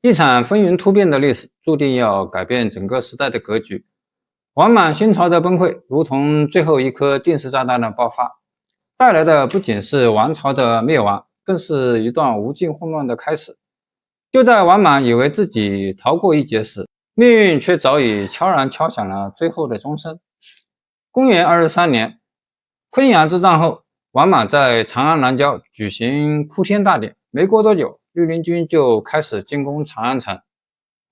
一场风云突变的历史，注定要改变整个时代的格局。王莽新朝的崩溃，如同最后一颗定时炸弹的爆发，带来的不仅是王朝的灭亡，更是一段无尽混乱的开始。就在王莽以为自己逃过一劫时，命运却早已悄然敲响了最后的钟声。公元23年，昆阳之战后，王莽在长安南郊举行铺天大典，没过多久，绿林军就开始进攻长安城。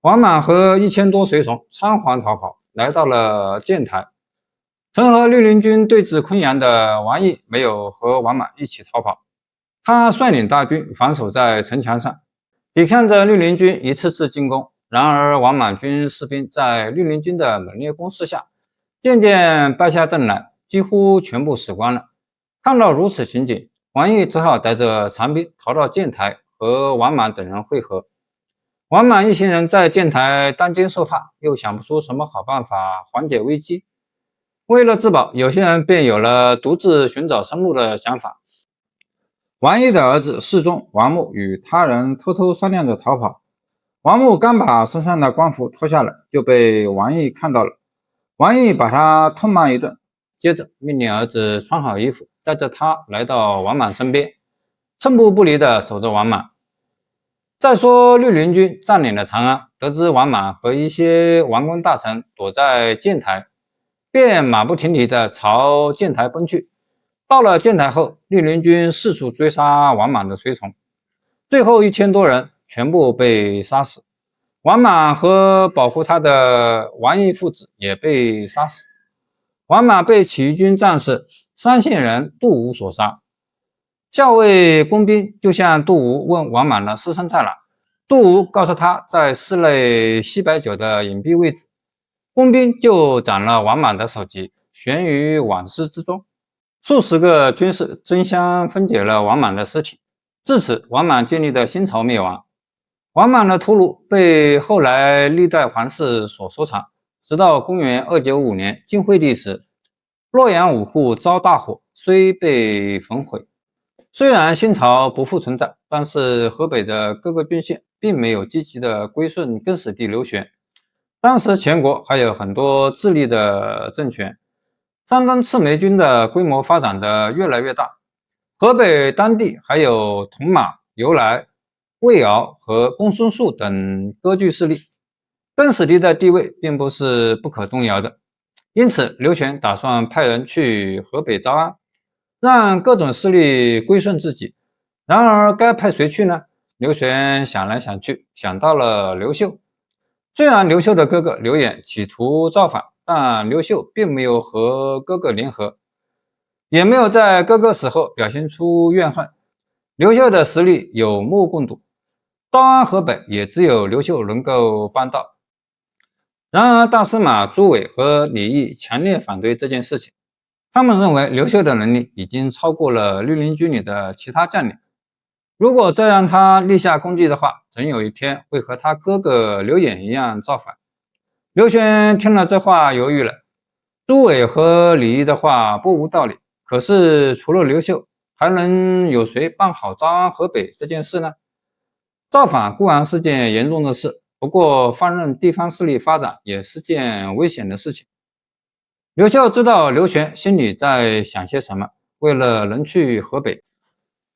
王莽和1000多随从仓皇逃跑，来到了建台。曾和绿林军对峙昆阳的王毅没有和王莽一起逃跑，他率领大军防守在城墙上，抵抗着绿林军一次次进攻。然而，王莽军士兵在绿林军的猛烈攻势下，渐渐败下阵来，几乎全部死光了。看到如此情景，王毅只好带着残兵逃到建台，和王莽等人会合。王莽一行人在建台当街受怕，又想不出什么好办法缓解危机。为了自保，有些人便有了独自寻找生路的想法。王毅的儿子世宗王穆与他人偷偷商量着逃跑。王穆刚把身上的官服脱下来，就被王毅看到了。王毅把他痛骂一顿，接着命令儿子穿好衣服，带着他来到王莽身边，寸步不离地守着王莽。再说绿林军占领了长安，得知王莽和一些王公大臣躲在建台，便马不停蹄地朝建台奔去。到了建台后，绿林军四处追杀王莽的随从，最后1000多人全部被杀死。王莽和保护他的王毅父子也被杀死。王莽被起义军战士三县人杜武所杀。校尉工兵就向杜武问王莽的尸身在哪，杜武告诉他在室内西北角的隐蔽位置。工兵就斩了王莽的首级，悬于瓦尸之中。数十个军士争相分解了王莽的尸体，至此王莽建立的新朝灭亡。王莽的屠戮被后来历代皇室所收藏，直到公元295年晋惠帝时，洛阳五户遭大火，虽被焚毁。虽然新朝不复存在，但是河北的各个郡县并没有积极的归顺更始帝刘玄。当时全国还有很多自立的政权，山东赤眉军的规模发展的越来越大。河北当地还有铜马、由来、魏敖和公孙述等割据势力，更始帝的地位并不是不可动摇的。因此，刘玄打算派人去河北招安，让各种势力归顺自己。然而，该派谁去呢？刘玄想来想去，想到了刘秀。虽然刘秀的哥哥刘演企图造反，但刘秀并没有和哥哥联合，也没有在哥哥死后表现出怨恨。刘秀的实力有目共睹，招安河北也只有刘秀能够办到。然而，大司马朱伟和李毅强烈反对这件事情，他们认为刘秀的能力已经超过了绿林军里的其他将领，如果再让他立下功绩的话，总有一天会和他哥哥刘演一样造反。刘玄听了这话犹豫了，朱伟和李毅的话不无道理，可是除了刘秀，还能有谁办好招安河北这件事呢？造反固然是件严重的事，不过放任地方势力发展也是件危险的事情。刘秀知道刘玄心里在想些什么，为了能去河北，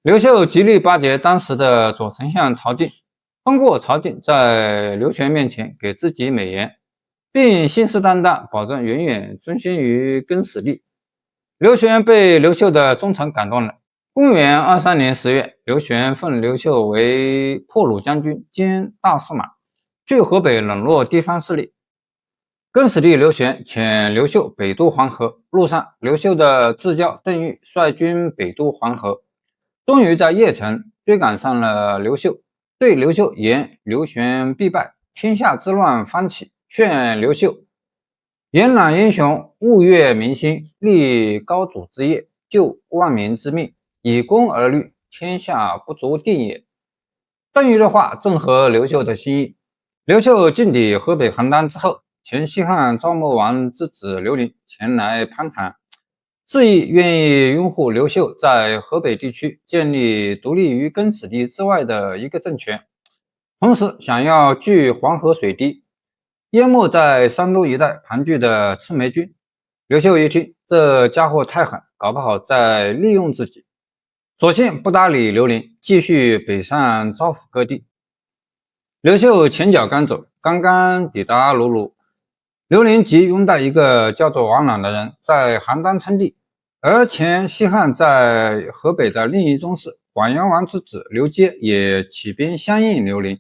刘秀极力巴结当时的左丞相曹敬，通过曹敬在刘玄面前给自己美言，并信誓旦旦保证远远尊先于更始帝。刘玄被刘秀的忠诚感动了。公元23年10月，刘玄奉刘秀为破虏将军兼大司马，去河北笼络地方势力。更始帝刘玄遣刘秀北渡黄河，路上刘秀的至交邓禹率军北渡黄河，终于在邺城追赶上了刘秀，对刘秀言刘玄必败，天下之乱方起，劝刘秀延揽英雄，物悦民心，立高祖之业，救万民之命，以公而律，天下不足定也。邓禹的话正合刘秀的心意。刘秀进抵河北邯郸之后，前西汉赵穆王之子刘宁前来攀谈，示意愿意拥护刘秀在河北地区建立独立于更始帝之外的一个政权。同时想要聚黄河水滴，淹没在山东一带盘踞的赤眉军。刘秀一听，这家伙太狠，搞不好在利用自己，索性不搭理刘伶，继续北上招抚各地。刘秀前脚刚走，刚刚抵达卢鲁，刘伶即拥戴一个叫做王朗的人在邯郸称帝，而前西汉在河北的另一宗室广元王之子刘阶也起兵相应刘伶。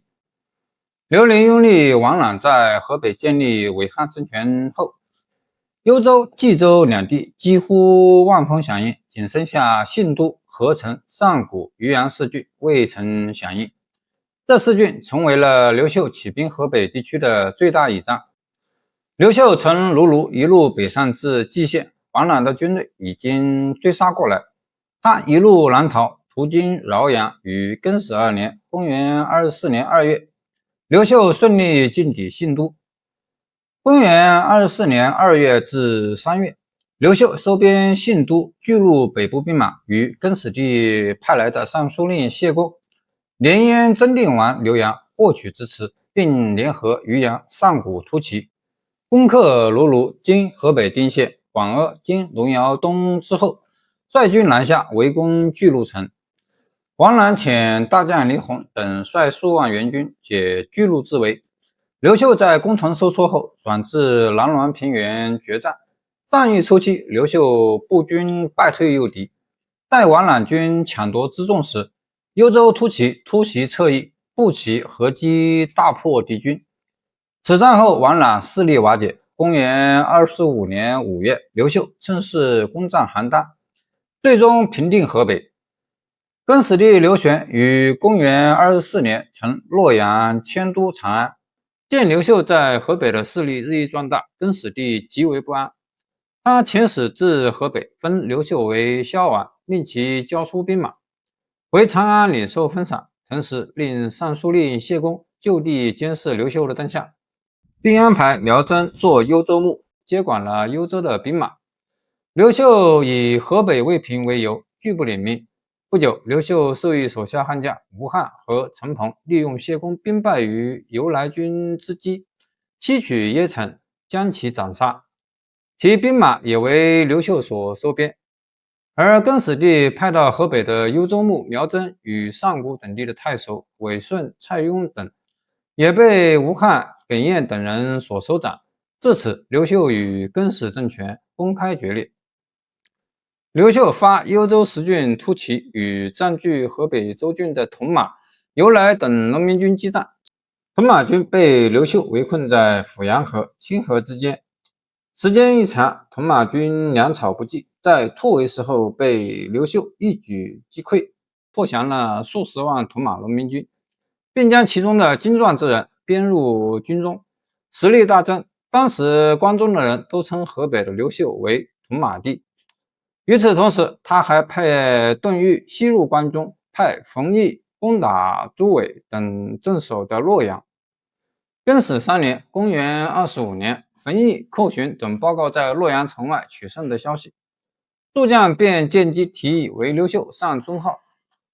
刘伶拥立王朗在河北建立伪汉政权后，幽州、冀州两地几乎望风响应，仅剩下信都、合成、上古、渔阳四郡未曾响应。这四郡成为了刘秀起兵河北地区的最大倚仗。刘秀从卢卢一路北上至蓟县，王朗的军队已经追杀过来。他一路南逃，途经饶阳，于更始2年（公元24年2月），刘秀顺利进抵信都。公元24年2月至3月，刘秀收编信都，巨鹿北部兵马与更始帝派来的尚书令谢公联燕真定王刘阳，获取支持，并联合渔阳、上古突骑，攻克卢卢（今河北丁县）、广阿（今龙窑东）之后，率军南下围攻巨鹿城。王朗遣大将李弘等率数万援军解巨鹿之围。刘秀在攻城收缩后，转至南滦平原决战。战役初期，刘秀步军败退诱敌，待王朗军抢夺辎重时，幽州突骑突袭侧翼，步骑合击大破敌军。此战后，王朗势力瓦解。公元25年5月，刘秀趁势攻占邯郸，最终平定河北。更始帝刘玄于公元24年从洛阳迁都长安。见刘秀在河北的势力日益壮大，更始帝极为不安。他遣使至河北，封刘秀为萧王，令其交出兵马，回长安领受封赏。同时令尚书令谢公就地监视刘秀的动向，并安排苗征做幽州牧，接管了幽州的兵马。刘秀以河北未平为由，拒不领命。不久，刘秀授意手下悍将吴汉和陈鹏利用谢公兵败于由来军之机，西取邺城，将其斩杀。其兵马也为刘秀所收编。而更始帝派到河北的幽州牧苗征与上古等地的太守韦顺、蔡邕等，也被吴汉、耿彦等人所收斩。至此，刘秀与更始政权公开决裂。刘秀发幽州10郡突骑与占据河北州郡的铜马、由来等农民军激战，铜马军被刘秀围困在阜阳河、清河之间。时间一长，铜马军粮草不济，在突围时候被刘秀一举击溃，破降了数十万铜马农民军，并将其中的精壮之人编入军中，实力大增。当时关中的人都称河北的刘秀为铜马帝。与此同时，他还派邓愈西入关中，派冯异攻打朱伟等镇守的洛阳。更始3年（公元25年），冯异、寇寻等报告在洛阳城外取胜的消息，诸将便见机提议为刘秀上尊号。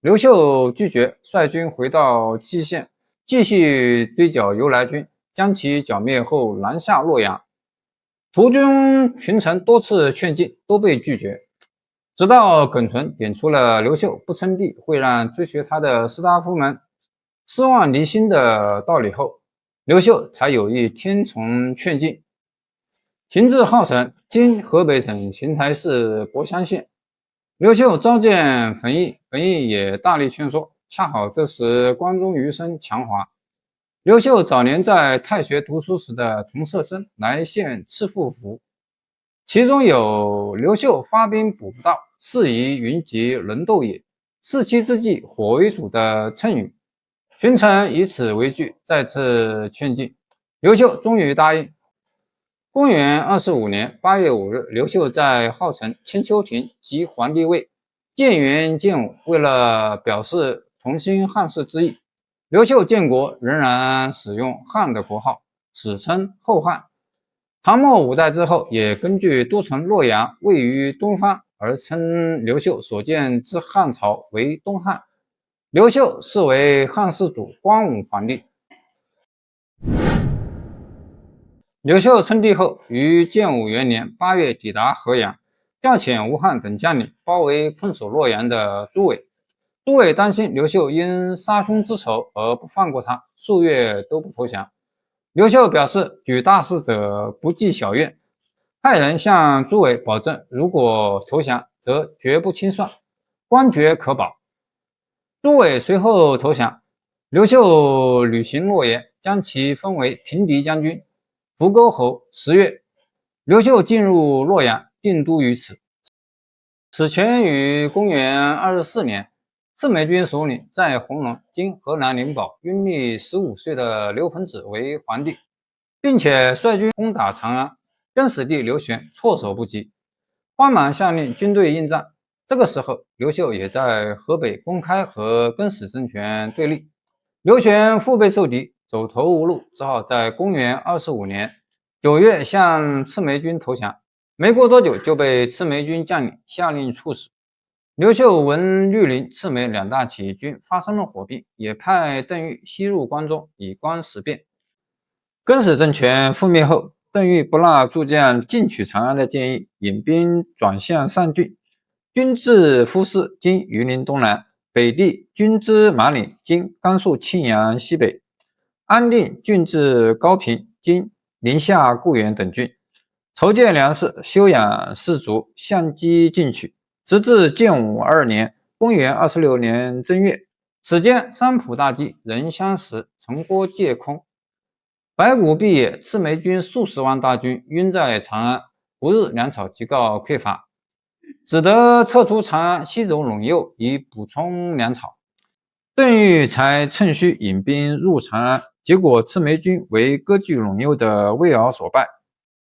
刘秀拒绝，率军回到蓟县，继续追剿由来军，将其剿灭后南下洛阳。途中群臣多次劝进，都被拒绝。直到耿纯点出了刘秀不称帝会让追随他的士大夫们失望离心的道理后，刘秀才有意听从劝进。行至郜城（今河北省邢台市博乡县），刘秀召见冯异，冯异也大力劝说。恰好这时关中余生强华，刘秀早年在太学读书时的同舍生来献赐赋符，其中有刘秀发兵捕不到，是以云集能斗也，士期之际火为主的谶语。群臣以此为据，再次劝进，刘秀终于答应。公元25年8月5日，刘秀在郜城千秋亭即皇帝位，建元建武。为了表示同心汉室之意，刘秀建国仍然使用汉的国号，史称后汉。唐末5代之后，也根据都城洛阳位于东方而称刘秀所建之汉朝为东汉。刘秀是为汉世祖光武皇帝，刘秀称帝后，于建武元年8月抵达河阳，调遣吴汉等将领包围困守洛阳的朱伟。朱伟担心刘秀因杀兄之仇而不放过他，数月都不投降。刘秀表示，举大事者不计小怨，派人向朱伟保证，如果投降，则绝不清算，官爵可保。朱伟随后投降，刘秀履行诺言，将其封为平敌将军、扶沟侯。10月，刘秀进入洛阳，定都于此。此前于公元24年，赤眉军首领在弘农（今河南灵宝）拥立15岁的刘盆子为皇帝，并且率军攻打长安，更始帝刘玄措手不及，慌忙下令军队应战。这个时候，刘秀也在河北公开和更始政权对立，刘玄腹背受敌，走投无路，只好在公元25年9月向赤眉军投降。没过多久就被赤眉军将领下令处死。刘秀闻绿林、赤眉两大起义军发生了火并，也派邓禹西入关中，以观时变。更始政权覆灭后，邓禹不纳诸将进取长安的建议，引兵转向上郡，军至夫市（今榆林东南），北地军之马岭（今甘肃庆阳西北），安定郡至高平（今宁夏固原等郡），筹建粮食，休养士卒，相机进取，直至建武2年（公元26年）正月，此间三浦大堤，人相食，城郭皆空，白骨蔽野。赤眉军数十万大军晕在长安，不日粮草即告匮乏，只得撤出长安，西走陇右，以补充粮草。邓禹才趁虚引兵入长安，结果赤眉军为割据陇右的魏敖所败。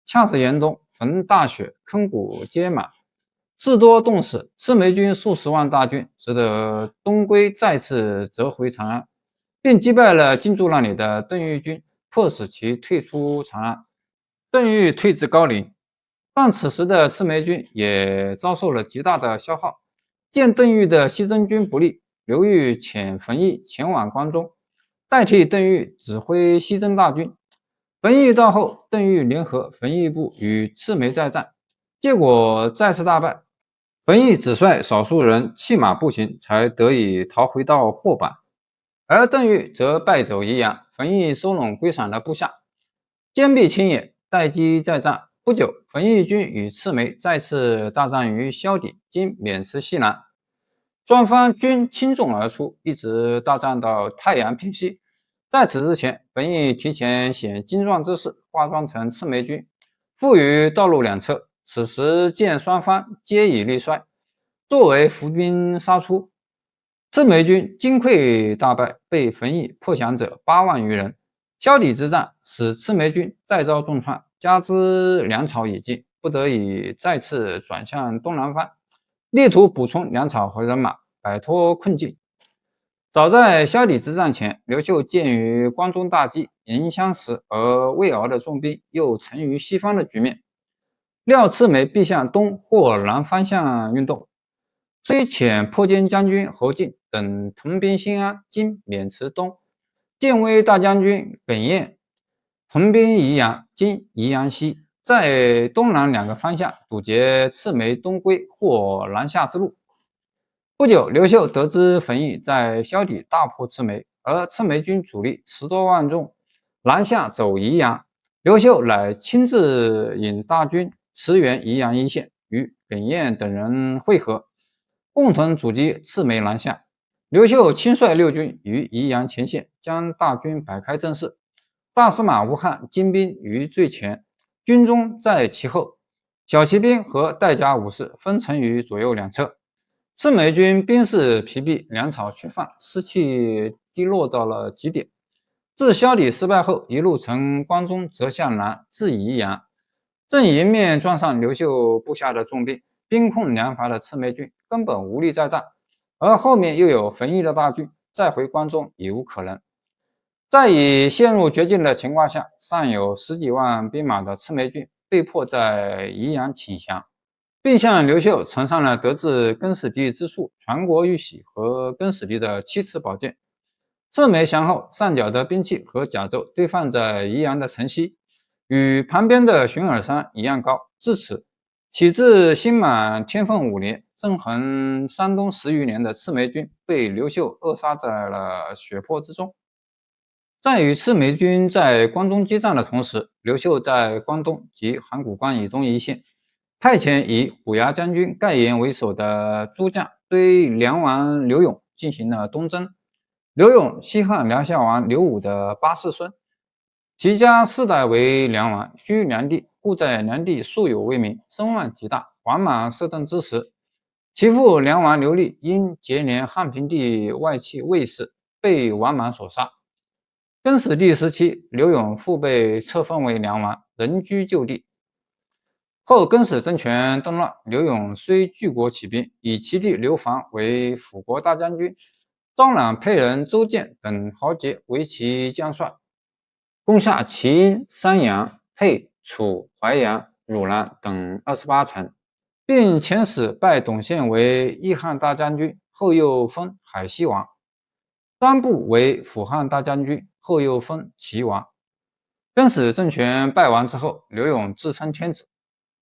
恰是严冬，逢大雪，坑谷皆满，士多冻死。赤眉军数十万大军只得东归，再次折回长安，并击败了进驻那里的邓禹军，迫使其退出长安。邓禹退至高陵，但此时的赤眉军也遭受了极大的消耗。见邓禹的西征军不利，刘裕遣冯异前往关中，代替邓禹指挥西征大军。冯异到后，邓禹联合冯异部与赤眉再战，结果再次大败。冯异只率少数人弃马步行，才得以逃回到霍坂。而邓禹则败走宜阳，冯异收拢归散的部下，坚壁清野，待机再战。不久，冯异军与赤眉再次大战于萧底（今渑池西南），双方均轻重而出，一直大战到太阳平息。在此之前，冯异提前显精壮之势，化妆成赤眉军，伏于道路两侧。此时见双方皆已力衰，作为伏兵杀出。赤眉军惊溃大败，被冯异破降者8万余人。萧底之战使赤眉军再遭重创，加之粮草已尽，不得已再次转向东南方，力图补充粮草和人马，摆脱困境。早在萧底之战前，刘秀鉴于关中大饥，营相食，而魏敖的重兵又沉于西方的局面，料赤眉必向东或南方向运动，虽遣破坚将军侯进等屯兵新安（今渑池东），建威大将军耿彦屯兵宜阳（今宜阳西），在东南两个方向堵截赤眉东归或南下之路。不久，刘秀得知冯异在萧底大破赤眉，而赤眉军主力10多万众南下走宜阳，刘秀乃亲自引大军驰援宜阳一线，与耿彦等人会合，共同阻击赤眉南下。刘秀亲率6军于宜阳前线，将大军摆开阵势，大司马吴汉精兵于最前，军中在其后，小骑兵和带甲武士分成于左右两侧。赤眉军兵士疲弊，粮草缺乏，士气低落到了极点。自萧底失败后，一路从关中折向南至宜阳，正迎面撞上刘秀部下的重兵，兵困粮乏的赤眉军根本无力再战，而后面又有冯异的大军，再回关中已无可能。在已陷入绝境的情况下，尚有10几万兵马的赤眉军被迫在宜阳请降，并向刘秀呈上了得自更始帝之术、传国玉玺和更始帝的7尺宝剑。赤眉降后，上缴的兵器和甲胄堆放在宜阳的城西，与旁边的寻耳山一样高。至此，起自新满天凤5年，纵横山东10余年的赤眉军被刘秀扼杀在了血泊之中。在与赤眉军在关中激战的同时，刘秀在关东及函谷关以东一线，派遣以虎牙将军盖延为首的诸将对梁王刘永进行了东征。刘永，西汉梁孝王刘武的8世孙，其家世代为梁王，居梁地，故在梁地素有威名，声望极大。王莽摄政之时，其父梁王刘立因结连汉平帝外戚卫士，被王莽所杀。更始帝时期，刘永复被册封为梁王，仍居旧地。后更始政权动乱，刘永虽举国起兵，以其弟刘防为辅国大将军，招揽沛人周建等豪杰为其将帅，攻下齐、山阳、沛、楚、淮阳、汝南等28城，并遣使拜董宪为义汉大将军，后又封海西王；张布为辅汉大将军，后又封齐王。更始政权败亡之后，刘永自称天子，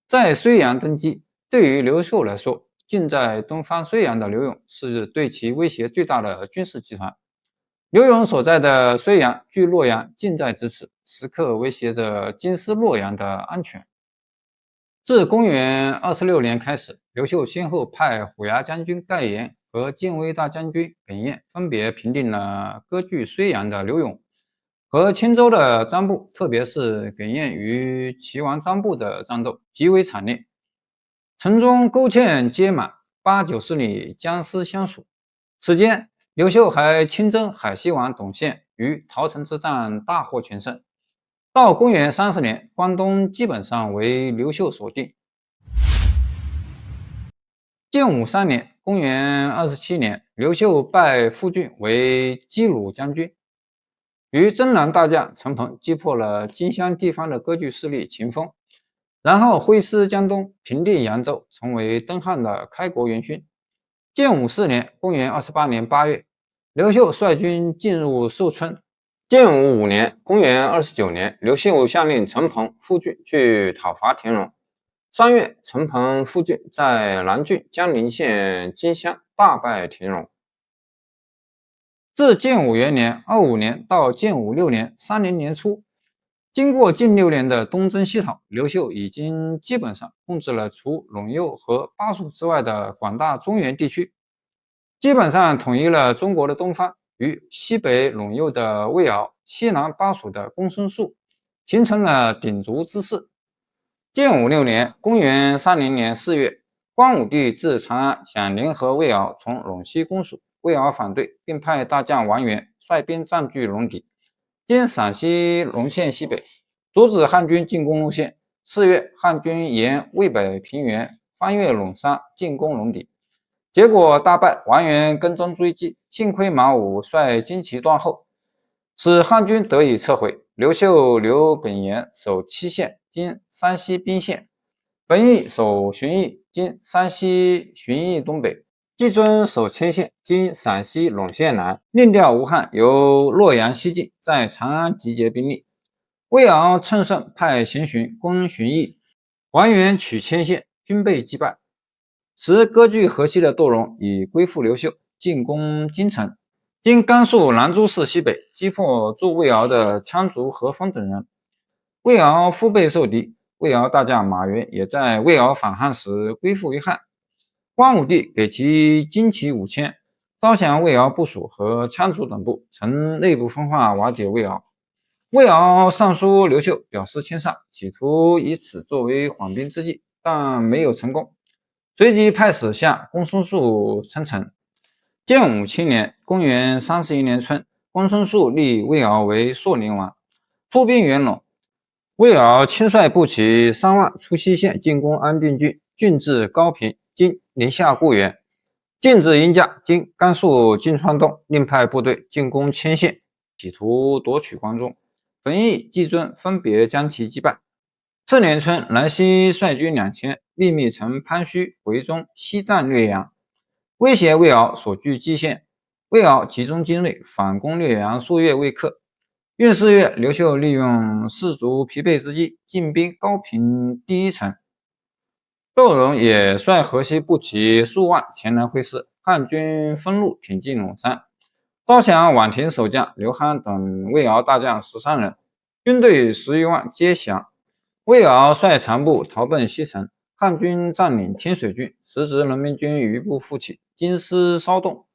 在睢阳登基。对于刘秀来说，近在东方睢阳的刘永是对其威胁最大的军事集团。刘永所在的睢阳距洛阳近在咫尺，时刻威胁着京师洛阳的安全。自公元26年开始，刘秀先后派虎牙将军盖延和建威大将军耿彦分别平定了割据睢阳的刘永和青州的张布，特别是耿彦与齐王张布的战斗极为惨烈，城中沟堑皆满，8、90里僵尸相属。此间，刘秀还亲征海西王董宪，于桃城之战大获全胜。到公元30年，关东基本上为刘秀所定。建武3年，公元27年，刘秀拜傅俊为击虏将军，与征南大将陈鹏击破了荆襄地方的割据势力秦风，然后挥师江东，平定扬州，成为东汉的开国元勋。建武4年，公元28年8月，刘秀率军进入寿春。建武5年，公元29年，刘秀下令陈鹏、傅俊去讨伐田荣。3月，陈鹏、傅俊在南郡江陵县荆襄大败田荣。自建武元年25年到建武6年30年初，经过近6年的东征西讨，刘秀已经基本上控制了除陇右和巴蜀之外的广大中原地区，基本上统一了中国的东方，与西北陇右的魏敖、西南巴蜀的公孙述形成了鼎足之势。建武6年，公元30年4月，光武帝至长安，想联合魏敖从陇西攻蜀，魏敖反对，并派大将王元率兵占据陇底，经陕西隆县西北，阻止汉军进攻路线。4月，汉军沿渭北平原翻越陇山，进攻陇底，结果大败，王元跟踪追击，幸亏马武率旌旗断后，使汉军得以撤回。刘秀留耿延守七县，今山西彬县；本义守旬邑，今山西旬邑东北；季尊守迁县，今陕西陇县南。另调吴汉由洛阳西进，在长安集结兵力。魏敖趁胜派贤荀攻旬邑，王元取迁县，均被击败。时割据河西的窦融已归附刘秀，进攻京城。经甘肃兰州市西北，击破驻魏敖的羌族何丰等人。魏敖腹背受敌，魏敖大将马援也在魏敖反汉时归附于汉。光武帝给其旌旗5000，招降魏敖部属和羌族等部，曾内部分化瓦解魏敖。魏敖上书刘秀，表示谦上，企图以此作为缓兵之计，但没有成功。随即派使向公孙述称臣。建武7年，公元31年春，公孙述立魏敖为朔陵王，出兵援陇。魏敖亲率步骑3万出西线进攻安定郡，郡治高平，今宁夏固原；进至阴架，今甘肃金川东，另派部队进攻迁县，企图夺取关中。本义、季尊分别将其击败。次年春，南西率军2000，秘密乘潘须、回中西战略阳，威胁魏敖所据蓟县。魏敖集中精锐反攻略阳数月未克。闰4月，刘秀利用士卒疲惫之际，进兵高平第一城。窦融也率河西步骑数万前来会师，汉军分路挺进陇山。招降宛亭守将刘憨等魏敖大将13人，军队10余万皆降。魏敖率残部逃奔西城，汉军占领清水郡，时值农民军余部复起，京师骚动。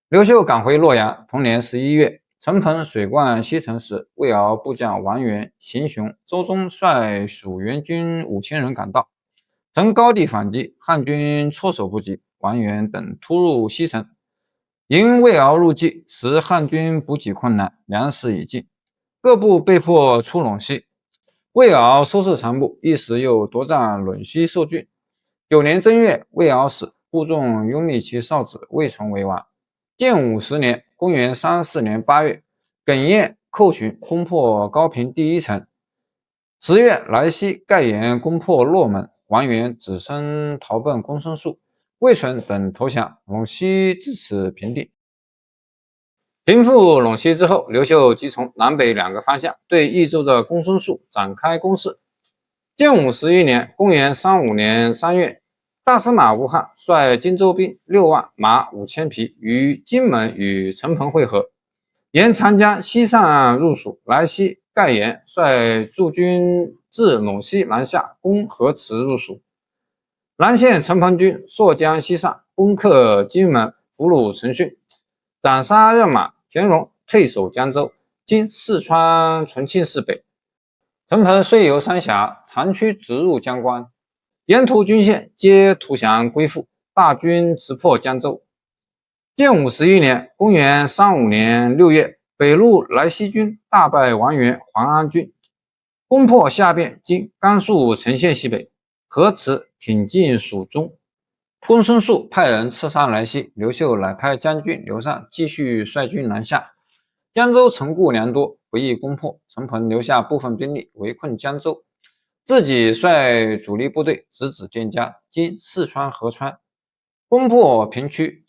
刘秀赶回洛阳。同年11月，陈鹏水灌西城时，魏敖部将王元、邢雄、周忠率蜀援军5000人赶到，曾高地反击，汉军措手不及，王元等突入西城。因魏敖入计，使汉军补给困难，粮食已尽，各部被迫出陇西。魏敖收拾残部，一时又夺占陇西受郡。9年正月，魏敖死，部众拥立其少子魏崇为王。建武10年，公元344年8月，耿彦寇寻，攻破高平第一城。10月，来西盖延攻破洛门，王元只身逃奔公孙述，魏存等投降，陇西至此平定。平复陇西之后，刘秀即从南北2个方向对益州的公孙述展开攻势。建武11年，公元35年3月，大司马吴汉率荆州兵6万，马5000匹于荆门与陈鹏会合，沿长江西上入蜀。来西盖延率驻军自陇西南下，攻河池入蜀。南线陈鹏军溯江西上，攻克荆门，俘虏陈训，斩杀任马，田荣退守江州，经四川重庆市北。陈鹏虽由三峡，长驱直入江关，沿途军线皆投降归附，大军直破江州。建武11年，公元35年6月，北路来西军大败王元、黄安军，攻破下汴，经甘肃成县西北，河池挺进蜀中。公孙述派人刺杀来西，刘秀乃派将军刘禅继续率军南下。江州城固粮多，不易攻破，陈鹏留下部分兵力围困江州，自己率主力部队直指汴江，经四川、合川，攻破平区。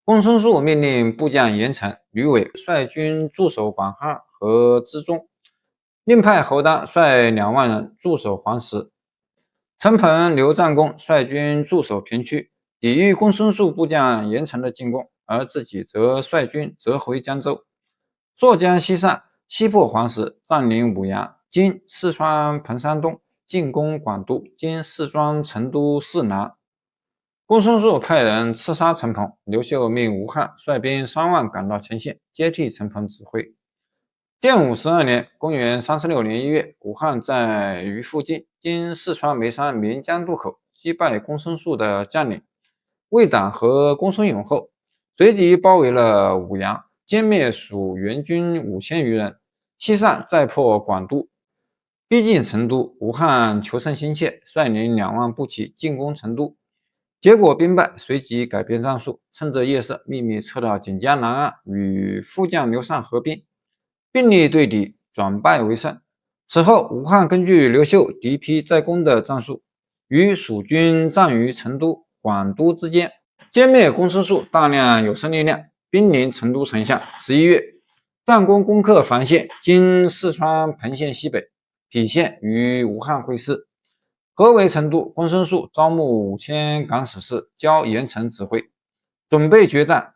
公孙述命令部将严城、吕伟率军驻守广汉和支中，另派侯当率2万人驻守黄石。陈鹏、刘占公率军驻守平区，抵御公孙述部将严城的进攻，而自己则率军折回江州，溯江西上，西破黄石，占领武阳，经四川彭山东，进攻广都，经四川成都市南。公孙述派人刺杀陈鹏，刘秀命吴汉率兵3万赶到前线，接替陈鹏指挥。建武12年，公元36年1月，吴汉在于附近，经四川眉山岷江渡口，击败公孙述的将领魏党和公孙永后，随即包围了武阳，歼灭蜀援军5000余人，西上再破广都，逼近成都。吴汉求胜心切，率领2万步骑进攻成都，结果兵败，随即改变战术，趁着夜色秘密撤到锦江南岸，与副将刘禅合兵，并力对敌，转败为胜。此后，吴汉根据刘秀敌疲再攻的战术，与蜀军战于成都、广都之间，歼灭公孙述大量有生力量，兵临成都城下。11月，战功攻克防线，经四川彭县西北，郫县与吴汉会师。合围成都，公孙述招募5000敢死士，交严城指挥，准备决战。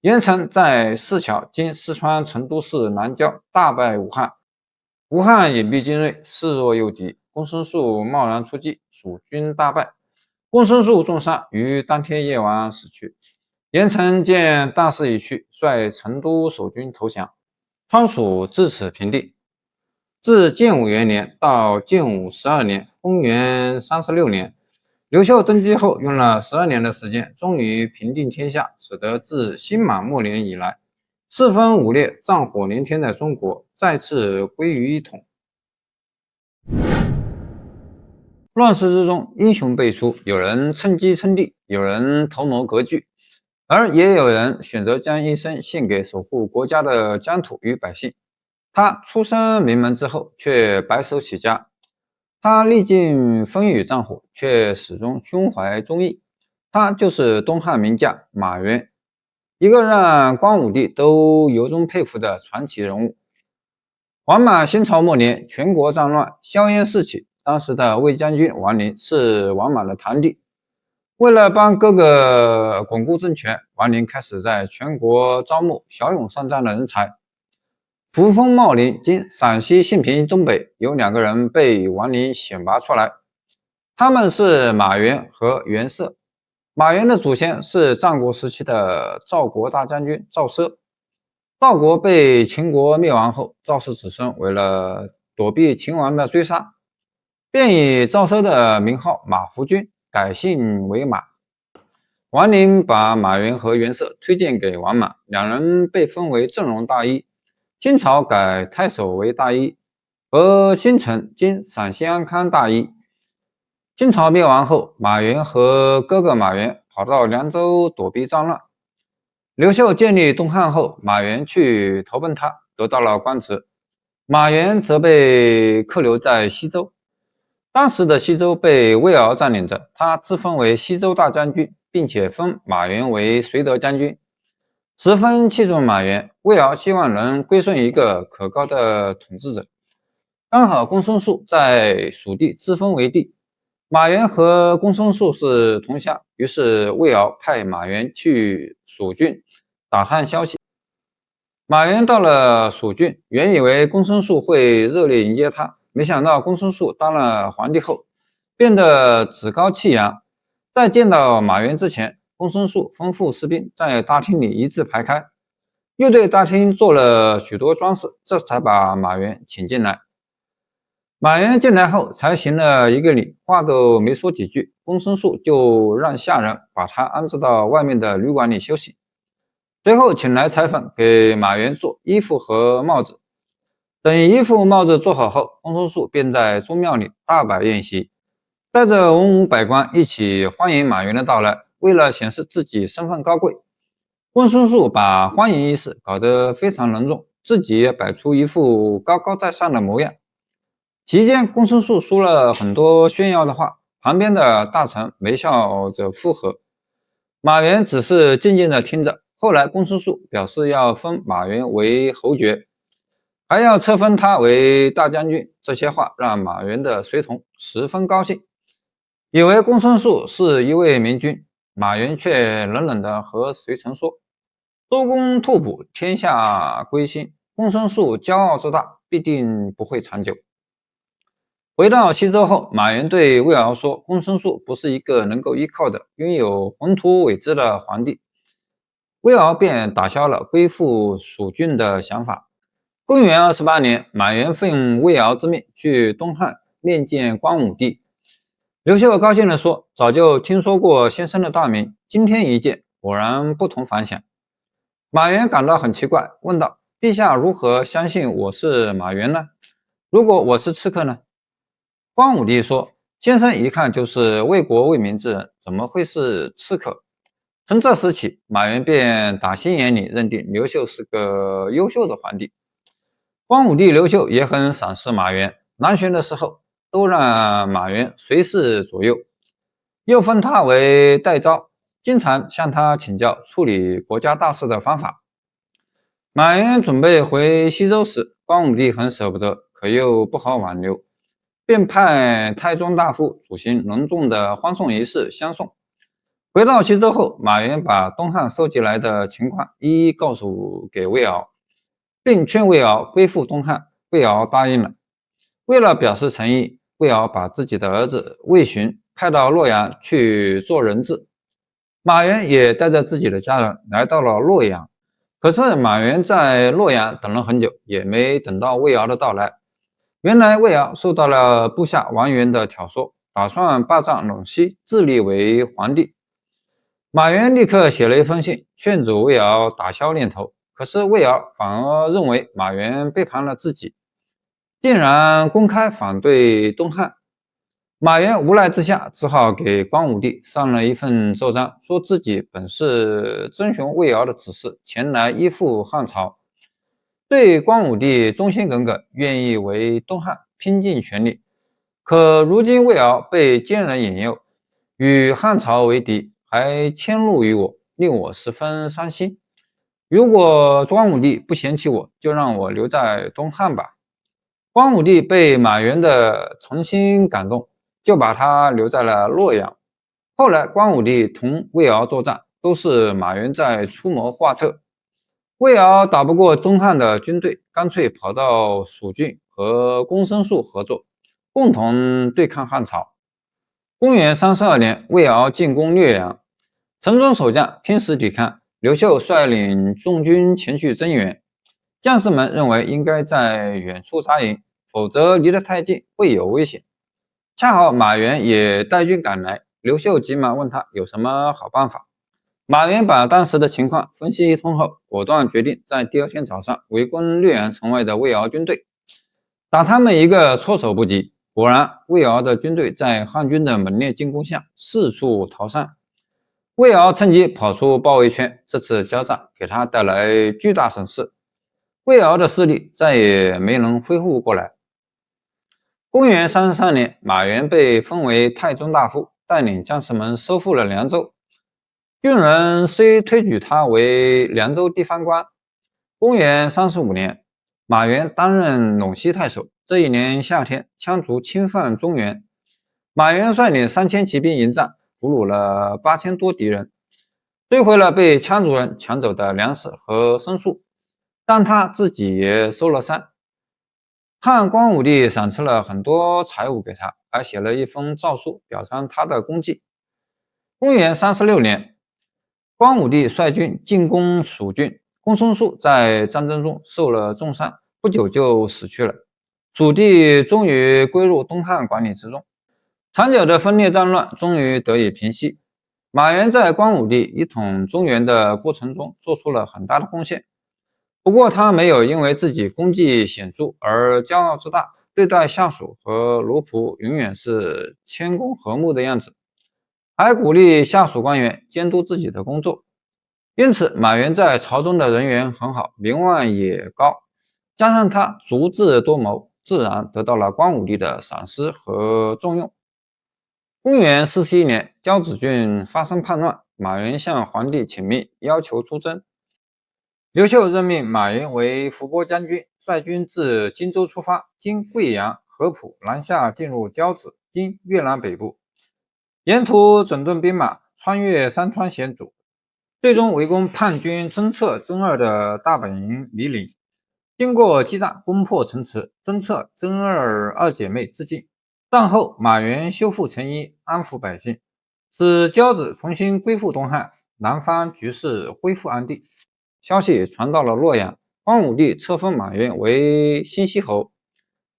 严城在四桥经四川成都市南郊大败吴汉，吴汉隐蔽精锐，示弱诱敌，公孙述贸然出击，蜀军大败，公孙述重伤，于当天夜晚死去。严城见大势已去，率成都守军投降，川蜀至此平定。自建武元年到建武12年，公元36年，刘秀登基后用了12年的时间，终于平定天下，使得自新满末年以来，四分五裂、战火连天的中国再次归于一统。乱世之中，英雄辈出，有人趁机称帝，有人图谋割据，而也有人选择将一生献给守护国家的疆土与百姓。他出身名门之后，却白手起家；他历尽风雨战火，却始终胸怀忠义。他就是东汉名将马援。一个让光武帝都由衷佩服的传奇人物。王莽新朝末年，全国战乱，硝烟四起。当时的魏将军王林是王莽的堂弟，为了帮哥哥巩固政权，王林开始在全国招募骁勇善战的人才。扶风茂林（今陕西信平东北）有2个人被王林选拔出来，他们是马援和袁绍。马援的祖先是战国时期的赵国大将军赵奢。赵国被秦国灭亡后，赵氏子孙为了躲避秦王的追杀，便以赵奢的名号马服君，改姓为马。王林把马援和袁绍推荐给王莽，2人被封为镇戎大尹，清朝改太守为大尹，和新城（今陕西安康）大尹。清朝灭亡后，马援和哥哥马援跑到凉州躲避战乱。刘秀建立东汉后，马援去投奔他，得到了官职。马援则被扣留在西周。当时的西周被魏敖占领着，他自封为西周大将军，并且封马援为绥德将军，十分器重马援。魏敖希望能归顺一个可靠的统治者，刚好公孙述在蜀地自封为帝。马援和公孙述是同乡，于是魏敖派马援去蜀郡打探消息。马援到了蜀郡，原以为公孙述会热烈迎接他，没想到公孙述当了皇帝后，变得趾高气扬。在见到马援之前，公孙述吩咐士兵在大厅里一字排开，又对大厅做了许多装饰，这才把马援请进来。马援进来后才行了一个礼，话都没说几句，公孙述就让下人把他安置到外面的旅馆里休息，随后请来裁缝给马援做衣服和帽子。等衣服帽子做好后，公孙述便在宗庙里大摆宴席，带着文武百官一起欢迎马援的到来。为了显示自己身份高贵，公孙述把欢迎仪式搞得非常隆重，自己也摆出一副高高在上的模样。席间，公孙述说了很多炫耀的话，旁边的大臣微笑着附和，马援只是静静地听着。后来公孙述表示要封马援为侯爵，还要册封他为大将军，这些话让马援的随从十分高兴，以为公孙述是一位明君。马援却冷冷地和随从说：周公吐哺，天下归心，公孙述骄傲自大，必定不会长久。回到西周后，马援对魏敖说，公孙述不是一个能够依靠的、拥有宏图伟志的皇帝。魏敖便打消了归附蜀郡的想法。公元28年，马援奉魏敖之命去东汉面见光武帝。刘秀高兴地说，早就听说过先生的大名，今天一见，果然不同凡响。马援感到很奇怪，问道：陛下如何相信我是马援呢？如果我是刺客呢？光武帝说，先生一看就是为国为民之人，怎么会是刺客？从这时起，马援便打心眼里认定刘秀是个优秀的皇帝。光武帝刘秀也很赏识马援，南巡的时候都让马援随侍左右，又封他为代昭，经常向他请教处理国家大事的方法。马援准备回西周时，光武帝很舍不得，可又不好挽留，便派太中大夫举行隆重的欢送仪式相送。回到西周后，马援把东汉收集来的情况一一告诉给魏敖，并劝魏敖归附东汉。魏敖答应了。为了表示诚意，魏敖把自己的儿子魏询派到洛阳去做人质，马援也带着自己的家人来到了洛阳。可是马援在洛阳等了很久，也没等到魏敖的到来。原来魏敖受到了部下王元的挑唆，打算霸占陇西，自立为皇帝。马援立刻写了一封信，劝阻魏敖打消念头。可是魏敖反而认为马援背叛了自己，竟然公开反对东汉。马援无奈之下，只好给光武帝上了一份奏章，说自己本是遵循魏敖的指示前来依附汉朝，对光武帝忠心耿耿，愿意为东汉拼尽全力。可如今魏敖被奸人引诱，与汉朝为敌，还迁怒于我，令我十分伤心。如果光武帝不嫌弃我，就让我留在东汉吧。光武帝被马援的诚心感动，就把他留在了洛阳。后来光武帝同魏敖作战，都是马援在出谋划策。魏敖打不过东汉的军队，干脆跑到蜀郡和公孙述合作，共同对抗汉朝。公元32年，魏敖进攻略阳，城中守将拼死抵抗，刘秀率领众军前去增援。将士们认为应该在远处扎营，否则离得太近会有危险。恰好马援也带军赶来，刘秀急忙问他有什么好办法。马援把当时的情况分析一通后，果断决定在第二天早上围攻略阳城外的魏敖军队，打他们一个措手不及。果然，魏敖的军队在汉军的猛烈进攻下四处逃散。魏敖趁机跑出包围圈，这次交战给他带来巨大损失，魏敖的势力再也没能恢复过来。公元33年，马援被封为太中大夫，带领将士们收复了凉州。郡人虽推举他为凉州地方官。公元35年，马援担任陇西太守。这一年夏天，羌族侵犯中原，马援率领3000骑兵迎战，俘虏了8000多敌人，追回了被羌族人抢走的粮食和牲畜，但他自己也受了伤。汉光武帝赏赐了很多财物给他，还写了一封诏书表彰他的功绩。公元36年，光武帝率军进攻蜀郡，公孙述在战争中受了重伤，不久就死去了。蜀地终于归入东汉管理之中，长久的分裂战乱终于得以平息。马援在光武帝一统中原的过程中做出了很大的贡献，不过他没有因为自己功绩显著而骄傲自大，对待下属和奴仆永远是谦恭和睦的样子，还鼓励下属官员监督自己的工作。因此马援在朝中的人缘很好，名望也高，加上他足智多谋，自然得到了光武帝的赏识和重用。公元41年，交趾郡发生叛乱，马援向皇帝请命，要求出征。刘秀任命马援为伏波将军，率军自荆州出发，经贵阳、合浦南下，进入交趾（今越南北部），沿途整顿兵马，穿越山川险阻，最终围攻叛军曾策、曾二的大本营黎陵。经过激战，攻破城池，曾策、曾二二姐妹自尽。战后，马援修复城邑，安抚百姓，使交趾重新归附东汉，南方局势恢复安定。消息传到了洛阳，光武帝册封马援为新息侯，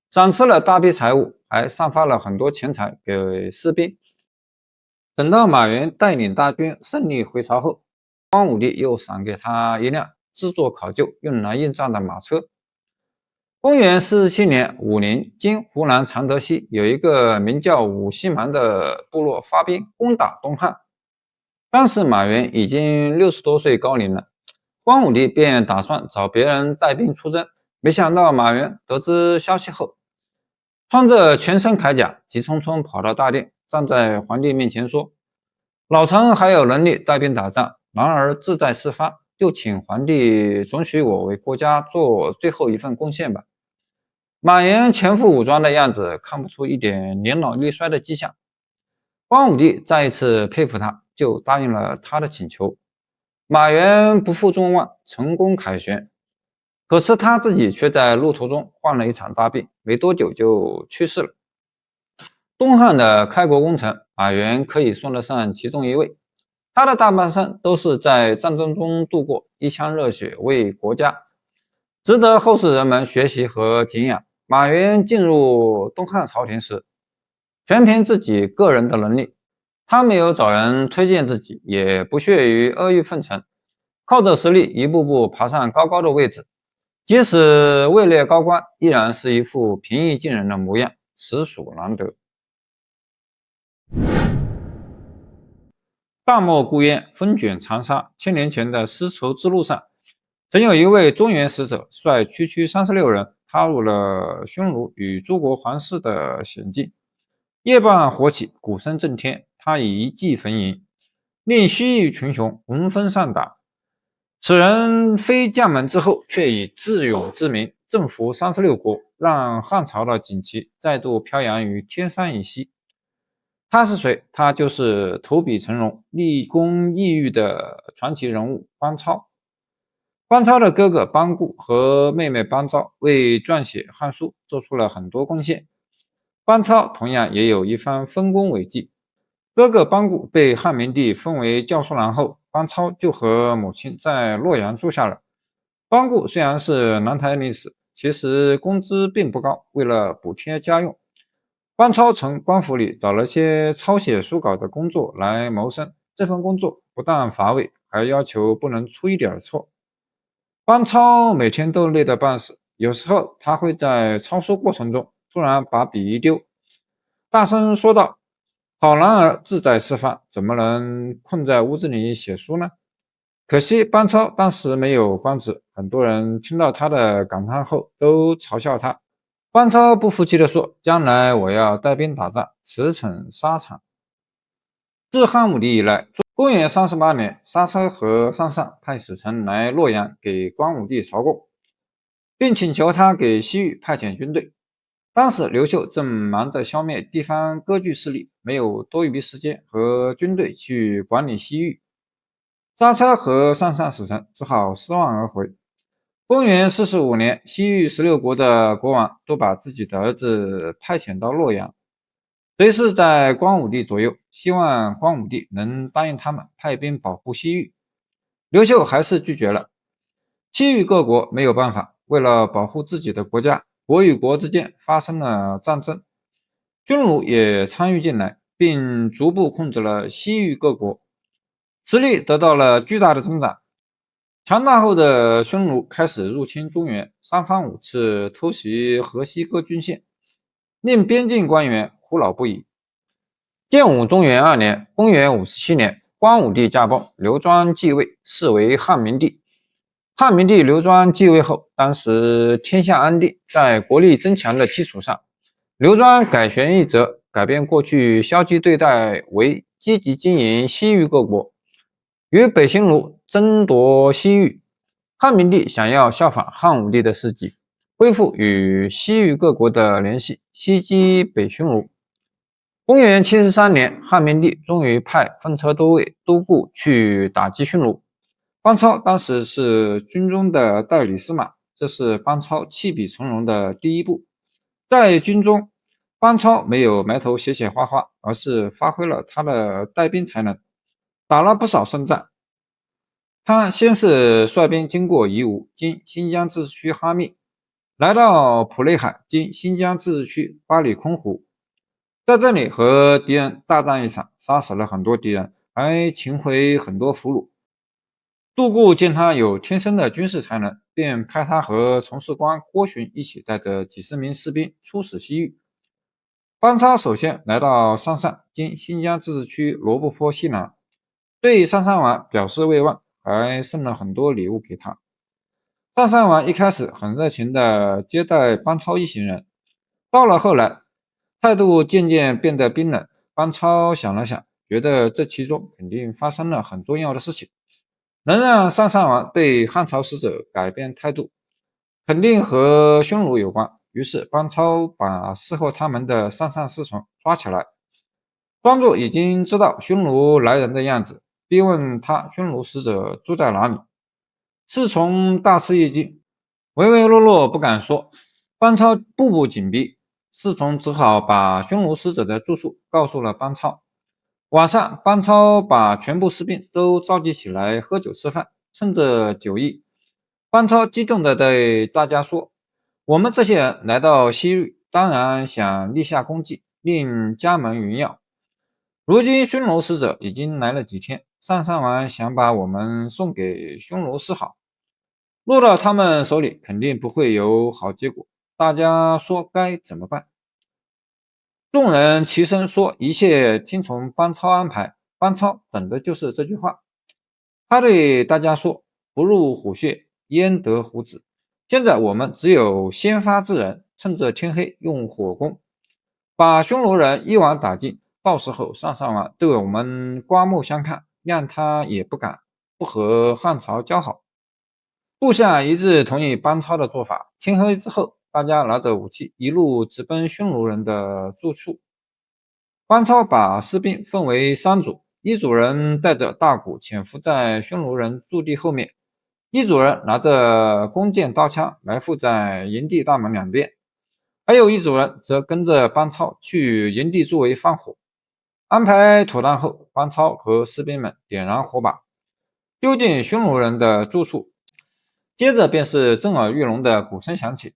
赏赐了大批财物，还散发了很多钱财给士兵。等到马援带领大军胜利回朝后，光武帝又赏给他一辆制作考究用来应战的马车。公元47年，武陵今湖南常德西有一个名叫武西蛮的部落发兵攻打东汉。当时马援已经60多岁高龄了，光武帝便打算找别人带兵出征，没想到马援得知消息后，穿着全身铠甲，急匆匆跑到大殿，站在皇帝面前说：“老臣还有能力带兵打仗，然而志在四方，就请皇帝准许我为国家做最后一份贡献吧。”马援全副武装的样子，看不出一点年老力衰的迹象。光武帝再一次佩服他，就答应了他的请求。马援不负众望，成功凯旋。可是他自己却在路途中患了一场大病，没多久就去世了。东汉的开国功臣，马援可以算得上其中一位。他的大半生都是在战争中度过，一腔热血为国家，值得后世人们学习和敬仰。马援进入东汉朝廷时，全凭自己个人的能力，他没有找人推荐自己，也不屑于阿谀奉承，靠着实力一步步爬上高高的位置。即使位列高官，依然是一副平易近人的模样，实属难得。大漠孤烟，风卷长沙。千年前的丝绸之路上，曾有一位中原使者，率区区36人踏入了匈奴与诸国皇室的险境。夜半火起，鼓声震天，他以一骑焚营，令西域群雄闻风丧胆。此人非将门之后，却以智勇之名征服36国，让汉朝的锦旗再度飘扬于天山以西。他是谁？他就是投笔成戎、立功异域的传奇人物班超。班超的哥哥班固和妹妹班昭为撰写《汉书》做出了很多贡献。班超同样也有一番丰功伟绩。哥哥班固被汉明帝封为校书郎后，班超就和母亲在洛阳住下了。班固虽然是南台领史，其实工资并不高，为了补贴家用，班超从官府里找了些抄写书稿的工作来谋生。这份工作不但乏味，还要求不能出一点错。班超每天都累得半死，有时候他会在抄书过程中突然把笔一丢，大声说道：好男儿志在四方，怎么能困在屋子里写书呢？可惜班超当时没有官职，很多人听到他的感叹后都嘲笑他。班超不服气地说：将来我要带兵打仗，驰骋沙场。自汉武帝以来，公元38年，沙车和上上派使臣来洛阳给光武帝朝贡，并请求他给西域派遣军队。当时刘秀正忙着消灭地方割据势力，没有多余时间和军队去管理西域。沙车和上上使臣只好失望而回。公元45年，西域16国的国王都把自己的儿子派遣到洛阳，随侍在光武帝左右，希望光武帝能答应他们派兵保护西域。刘秀还是拒绝了。西域各国没有办法，为了保护自己的国家，国与国之间发生了战争，匈奴也参与进来，并逐步控制了西域各国，实力得到了巨大的增长。强大后的匈奴开始入侵中原，三番五次偷袭河西各郡县，令边境官员苦恼不已。建武中元2年，公元57年，光武帝驾崩，刘庄继位，是为汉明帝。汉明帝刘庄继位后，当时天下安定，在国力增强的基础上，刘庄改弦易辙，改变过去消极对待为积极经营西域各国，与北匈奴争夺西域。汉明帝想要效仿汉武帝的事迹，恢复与西域各国的联系，袭击北匈奴。公元73年，汉明帝终于派风车都尉都护去打击匈奴。班超当时是军中的代理司马，这是班超弃笔从戎的第一步。在军中，班超没有埋头写写画画，而是发挥了他的带兵才能，打了不少胜仗。他先是率兵经过夷吾（今新疆自治区哈密），来到普内海（今新疆自治区巴里空湖），在这里和敌人大战一场，杀死了很多敌人，还擒回很多俘虏。杜固见他有天生的军事才能，便派他和从事官郭循一起带着几十名士兵出使西域。班超首先来到鄯善（今新疆自治区罗布泊西南），对鄯善王表示慰问，还送了很多礼物给他。鄯善王一开始很热情地接待班超一行人，到了后来，态度渐渐变得冰冷。班超想了想，觉得这其中肯定发生了很重要的事情，能让鄯善王对汉朝使者改变态度，肯定和匈奴有关。于是班超把侍候他们的鄯善侍从抓起来，装作已经知道匈奴来人的样子，逼问他匈奴使者住在哪里。侍从大吃一惊，唯唯诺诺不敢说。班超步步紧逼，侍从只好把匈奴使者的住处告诉了班超。晚上，班超把全部士兵都召集起来喝酒吃饭，趁着酒意，班超激动地对大家说：我们这些人来到西域，当然想立下功绩，令家门荣耀。如今匈奴使者已经来了几天，鄯善王想把我们送给匈奴示好，落到他们手里肯定不会有好结果，大家说该怎么办？众人齐声说一切听从班超安排。班超等的就是这句话。他对大家说：不入虎穴，焉得虎子？现在我们只有先发制人，趁着天黑用火攻，把匈奴人一网打尽。到时候鄯善王对我们刮目相看，谅他也不敢不和汉朝交好。部下一致同意班超的做法。天黑之后，大家拿着武器一路直奔匈奴人的住处。班超把士兵分为3组，一组人带着大鼓潜伏在匈奴人驻地后面，一组人拿着弓箭刀枪埋伏在营地大门两边，还有一组人则跟着班超去营地周围放火。安排妥当后，班超和士兵们点燃火把，丢进匈奴人的住处。接着便是震耳欲聋的鼓声响起，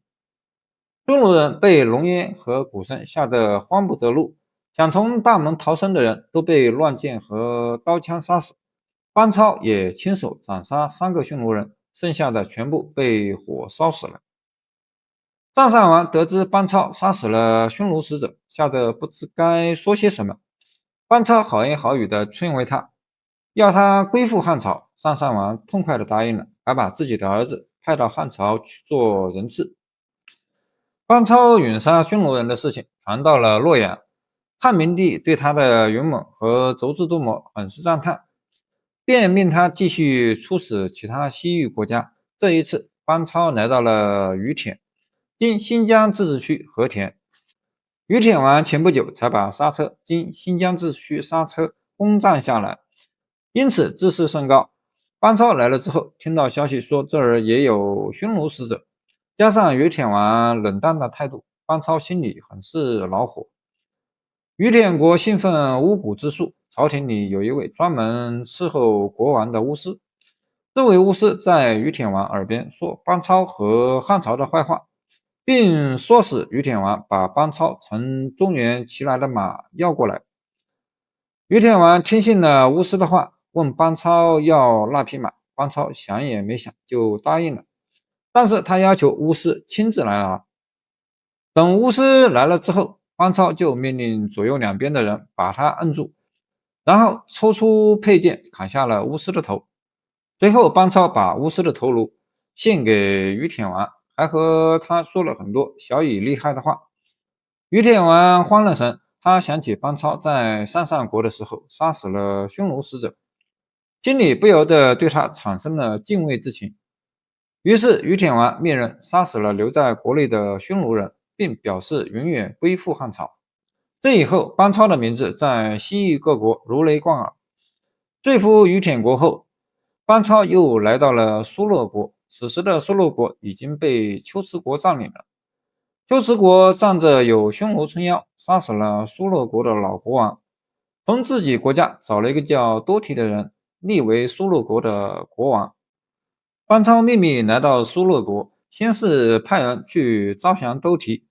匈奴人被浓烟和鼓声吓得慌不择路，想从大门逃生的人都被乱箭和刀枪杀死。班超也亲手斩杀3个匈奴人，剩下的全部被火烧死了。赵善王得知班超杀死了匈奴使者，吓得不知该说些什么。班超好言好语地劝慰他，要他归附汉朝。上善王痛快地答应了，还把自己的儿子派到汉朝去做人质。班超远杀匈奴人的事情传到了洛阳，汉明帝对他的勇猛和足智多谋很是赞叹，便命他继续出使其他西域国家。这一次，班超来到了于阗，经新疆自治区和田。于阗王前不久才把刹车经新疆自治区刹车攻占下来，因此自视甚高。班超来了之后，听到消息说这儿也有匈奴使者，加上于阗王冷淡的态度，班超心里很是恼火。于阗国信奉巫蛊之术，朝廷里有一位专门伺候国王的巫师，这位巫师在于阗王耳边说班超和汉朝的坏话，并唆使于阗王把班超从中原骑来的马要过来。于阗王听信了巫师的话，问班超要那匹马，班超想也没想就答应了，但是他要求巫师亲自来拿。等巫师来了之后，班超就命令左右两边的人把他摁住，然后抽出佩剑砍下了巫师的头。随后班超把巫师的头颅献给于阗王，还和他说了很多小以厉害的话。于阗王慌了神，他想起班超在上上国的时候杀死了匈奴使者，心里不由得对他产生了敬畏之情。于是于阗王命人杀死了留在国内的匈奴人，并表示永远归附汉朝。这以后，班超的名字在西域各国如雷贯耳。说服于阗国后，班超又来到了苏洛国。此时的苏洛国已经被龟兹国占领了。龟兹国仗着有匈奴撑腰，杀死了苏洛国的老国王，从自己国家找了一个叫多提的人立为苏洛国的国王。班超秘密来到苏洛国，先是派人去招降多提，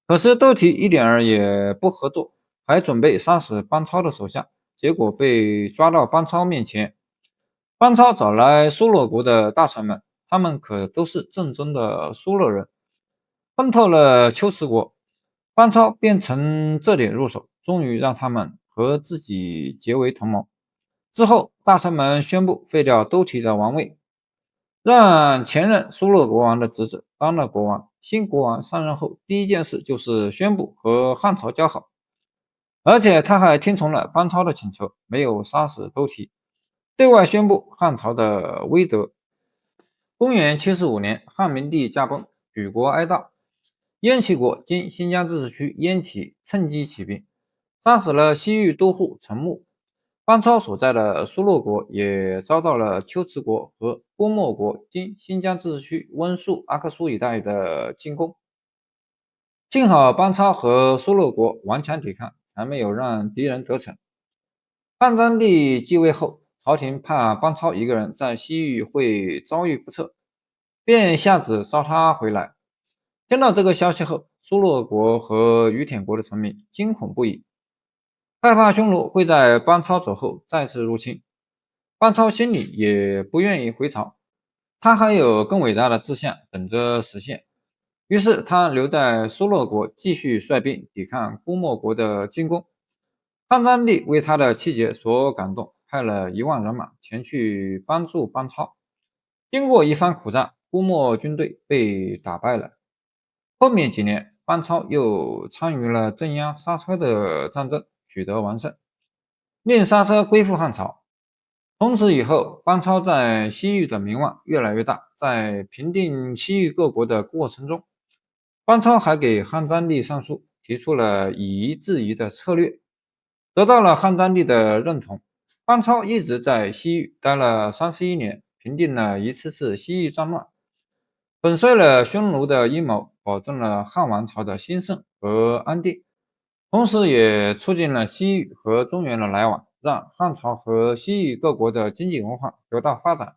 可是多提一点儿也不合作，还准备杀死班超的手下，结果被抓到班超面前。班超找来苏洛国的大臣们，他们可都是正宗的苏洛人，恨透了龟兹国。班超便从这点入手，终于让他们和自己结为同盟。之后，大臣们宣布废掉多提的王位，让前任苏洛国王的侄子当了国王。新国王上任后，第一件事就是宣布和汉朝交好，而且他还听从了班超的请求，没有杀死多提，对外宣布汉朝的威德。公元75年，汉明帝驾崩，举国哀悼。燕齐国经新疆自治区燕齐趁机起兵，杀死了西域都护陈穆。班超所在的苏洛国也遭到了龟兹国和郭沫国经新疆自治区温宿、阿克苏一带的进攻。幸好班超和苏洛国顽强抵抗，才没有让敌人得逞。汉章帝继位后，朝廷怕班超一个人在西域会遭遇不测，便下旨召他回来。听到这个消息后，苏洛国和于阗国的臣民惊恐不已，害怕匈奴会在班超走后再次入侵。班超心里也不愿意回朝，他还有更伟大的志向等着实现。于是他留在苏洛国，继续率兵抵抗郭沫国的进攻。汉章帝为他的气节所感动，派了1万人马前去帮助班超。经过一番苦战，郭沫军队被打败了。后面几年，班超又参与了镇压刹车的战争，取得完胜，令刹车归附汉朝。从此以后，班超在西域的名望越来越大。在平定西域各国的过程中，班超还给汉章帝上书，提出了以夷制夷的策略，得到了汉章帝的认同。班超一直在西域待了31年，平定了一次次西域战乱，粉碎了匈奴的阴谋，保证了汉王朝的兴盛和安定，同时也促进了西域和中原的来往，让汉朝和西域各国的经济文化得到发展，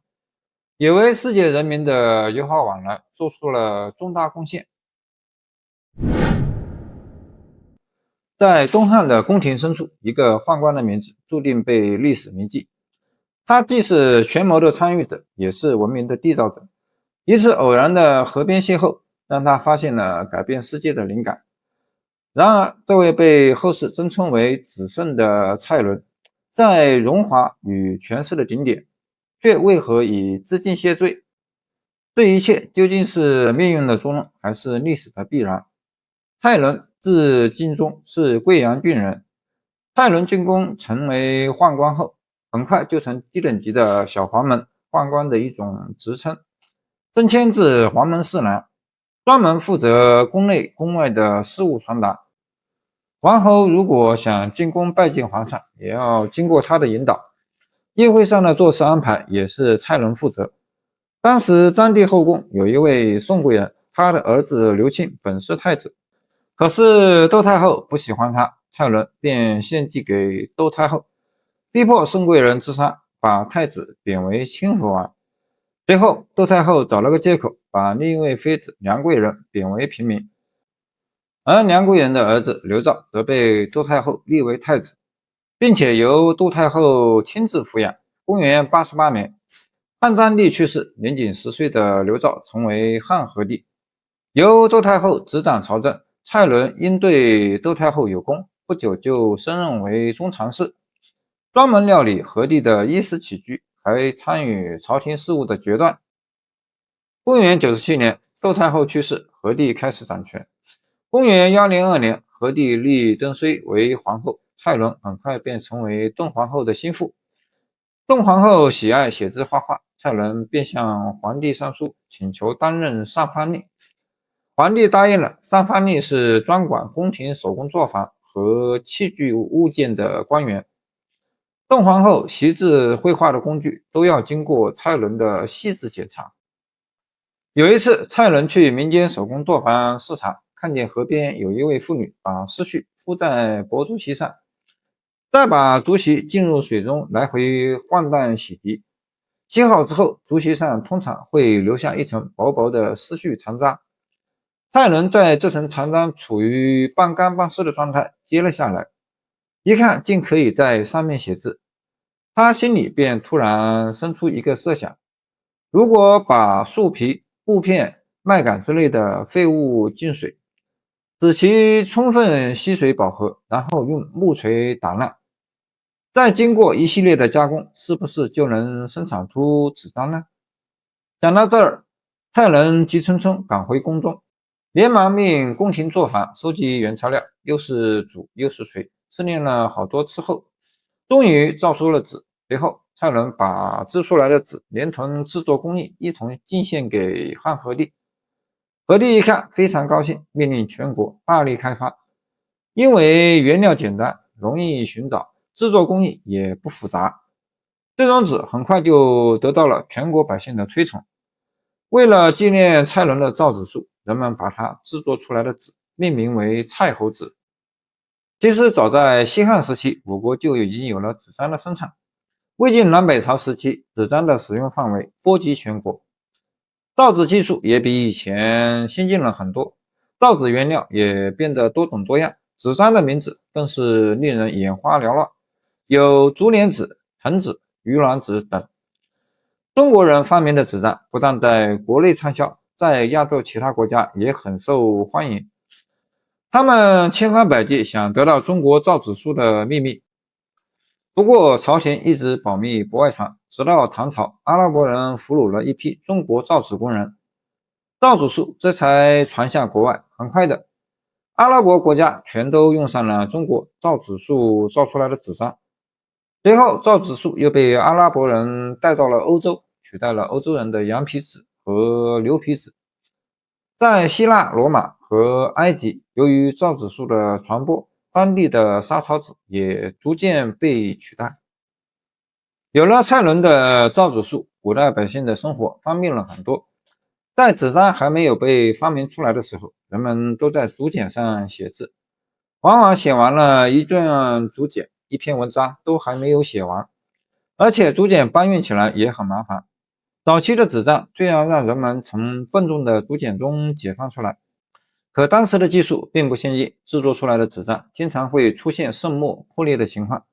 也为世界人民的友好往来做出了重大贡献。在东汉的宫廷深处，一个宦官的名字注定被历史铭记。他既是权谋的参与者，也是文明的缔造者。一次偶然的河边邂逅，让他发现了改变世界的灵感。然而，这位被后世尊称为至圣的蔡伦，在荣华与权势的顶点，却为何以自尽谢罪？这一切究竟是命运的捉弄，还是历史的必然？蔡伦字敬忠，是贵阳郡人。蔡伦进宫成为宦官后，很快就成低等级的小黄门宦官的一种职称，升迁至黄门侍郎，专门负责宫内宫外的事务传达。王侯如果想进宫拜见皇上，也要经过他的引导。宴会上的座次安排也是蔡伦负责。当时章帝后宫有一位宋贵人，他的儿子刘庆本是太子，可是窦太后不喜欢他，蔡伦便献计给窦太后，逼迫宋贵人自杀，把太子贬为亲侯王。随后窦太后找了个借口，把另一位妃子梁贵人贬为平民。而梁贵人的儿子刘肇则被窦太后立为太子，并且由窦太后亲自抚养。公元88年，汉章帝去世，年仅10岁的刘肇成为汉和帝，由窦太后执掌朝政。蔡伦因对窦太后有功，不久就升任为中常侍，专门料理和帝的衣食起居，还参与朝廷事务的决断。公元97年，窦太后去世，和帝开始掌权。公元102年，和帝立邓绥为皇后，蔡伦很快便成为邓皇后的心腹。邓皇后喜爱写字画画，蔡伦便向皇帝上书，请求担任上藩令。皇帝答应了。上藩令是专管宫廷手工作坊和器具物件的官员。邓皇后习字绘画的工具都要经过蔡伦的细致检查。有一次，蔡伦去民间手工作坊视察，看见河边有一位妇女把丝絮铺在薄竹席上，再把竹席浸入水中来回晃荡洗涤。洗好之后，竹席上通常会留下一层薄薄的丝絮残渣。蔡伦在这层残渣处于半干半湿的状态揭了下来，一看竟可以在上面写字，他心里便突然生出一个设想：如果把树皮、布片、麦秆之类的废物进水，使其充分吸水饱和，然后用木锤打烂，再经过一系列的加工，是不是就能生产出纸张呢？讲到这儿，蔡伦急匆匆赶回宫中，连忙命宫廷作坊收集原材料，又是煮又是锤，试炼了好多次后，终于造出了纸。随后，蔡伦把制出来的纸连同制作工艺一同进献给汉和帝。和帝一看非常高兴，命令全国大力开发。因为原料简单，容易寻找，制作工艺也不复杂，这种纸很快就得到了全国百姓的推崇。为了纪念蔡伦的造纸术，人们把他制作出来的纸命名为蔡侯纸。其实早在西汉时期，我国就已经有了纸张的生产。魏晋南北朝时期，纸张的使用范围波及全国，造纸技术也比以前先进了很多，造纸原料也变得多种多样，纸张的名字更是令人眼花缭乱，有竹帘纸、藤纸、鱼卵纸等。中国人发明的纸张不但在国内畅销，在亚洲其他国家也很受欢迎。他们千方百计想得到中国造纸术的秘密，不过朝鲜一直保密不外传，直到唐朝，阿拉伯人俘虏了一批中国造纸工人，造纸术这才传向国外。很快的，阿拉伯国家全都用上了中国造纸术造出来的纸张。随后造纸术又被阿拉伯人带到了欧洲，取代了欧洲人的羊皮纸和牛皮纸。在希腊、罗马和埃及，由于造纸术的传播，当地的沙草纸也逐渐被取代。有了蔡伦的造纸术，古代百姓的生活方便了很多。在纸张还没有被发明出来的时候，人们都在竹简上写字，往往写完了一段竹简，一篇文章都还没有写完，而且竹简搬运起来也很麻烦。早期的纸张虽然让人们从笨重的竹简中解放出来，可当时的技术并不先进，制作出来的纸张经常会出现渗墨破裂的情况。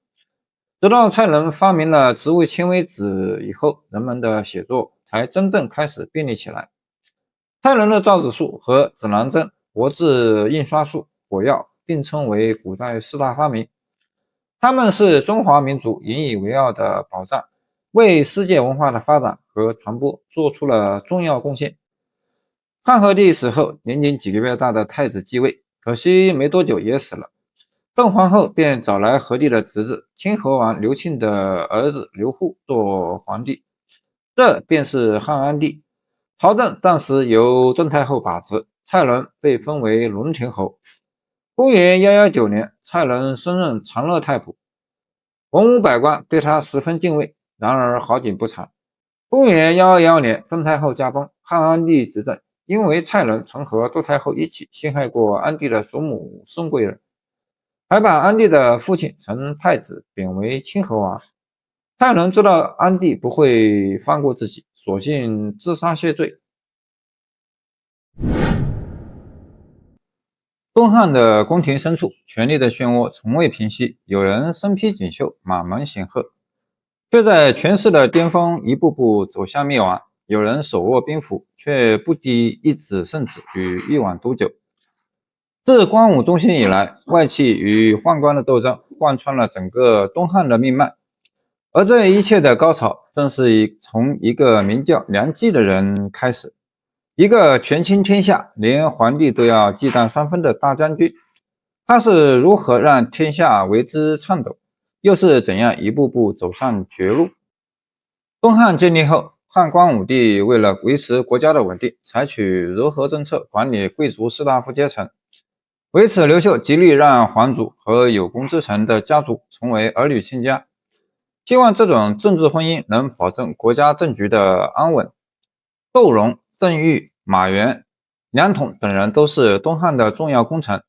直到蔡伦发明了植物纤维纸以后，人们的写作才真正开始便利起来。蔡伦的造纸术和指南针、活字印刷术、火药并称为古代四大发明，它们是中华民族引以为傲的宝藏，为世界文化的发展和传播做出了重要贡献。汉和帝死后，年仅几个月大的太子继位，可惜没多久也死了。邓皇后便找来和帝的侄子清河王刘庆的儿子刘祜做皇帝，这便是汉安帝。朝政暂时由邓太后把持，蔡伦被封为伦廷侯。公元119年，蔡伦升任长乐太仆，文武百官对他十分敬畏。然而好景不长，公元1211年，邓太后驾崩，汉安帝执政。因为蔡伦曾和窦太后一起陷害过安帝的祖母宋贵人，还把安帝的父亲从太子贬为清河王。蔡伦知道安帝不会放过自己，索性自杀谢罪。东汉的宫廷深处，权力的漩涡从未平息，有人身披锦绣，满门显赫，却在权势的巅峰一步步走向灭亡；有人手握兵符，却不敌一纸圣旨与一碗毒酒。自光武中兴以来，外戚与宦官的斗争贯穿了整个东汉的命脉，而这一切的高潮，正是从一个名叫梁冀的人开始。一个权倾天下，连皇帝都要忌惮3分的大将军，他是如何让天下为之颤抖，又是怎样一步步走上绝路？东汉建立后，汉光武帝为了维持国家的稳定，采取柔和政策管理贵族士大夫阶层。为此，刘秀极力让皇族和有功之臣的家族成为儿女亲家，希望这种政治婚姻能保证国家政局的安稳。窦融、邓愈、马援、梁统等人都是东汉的重要功臣，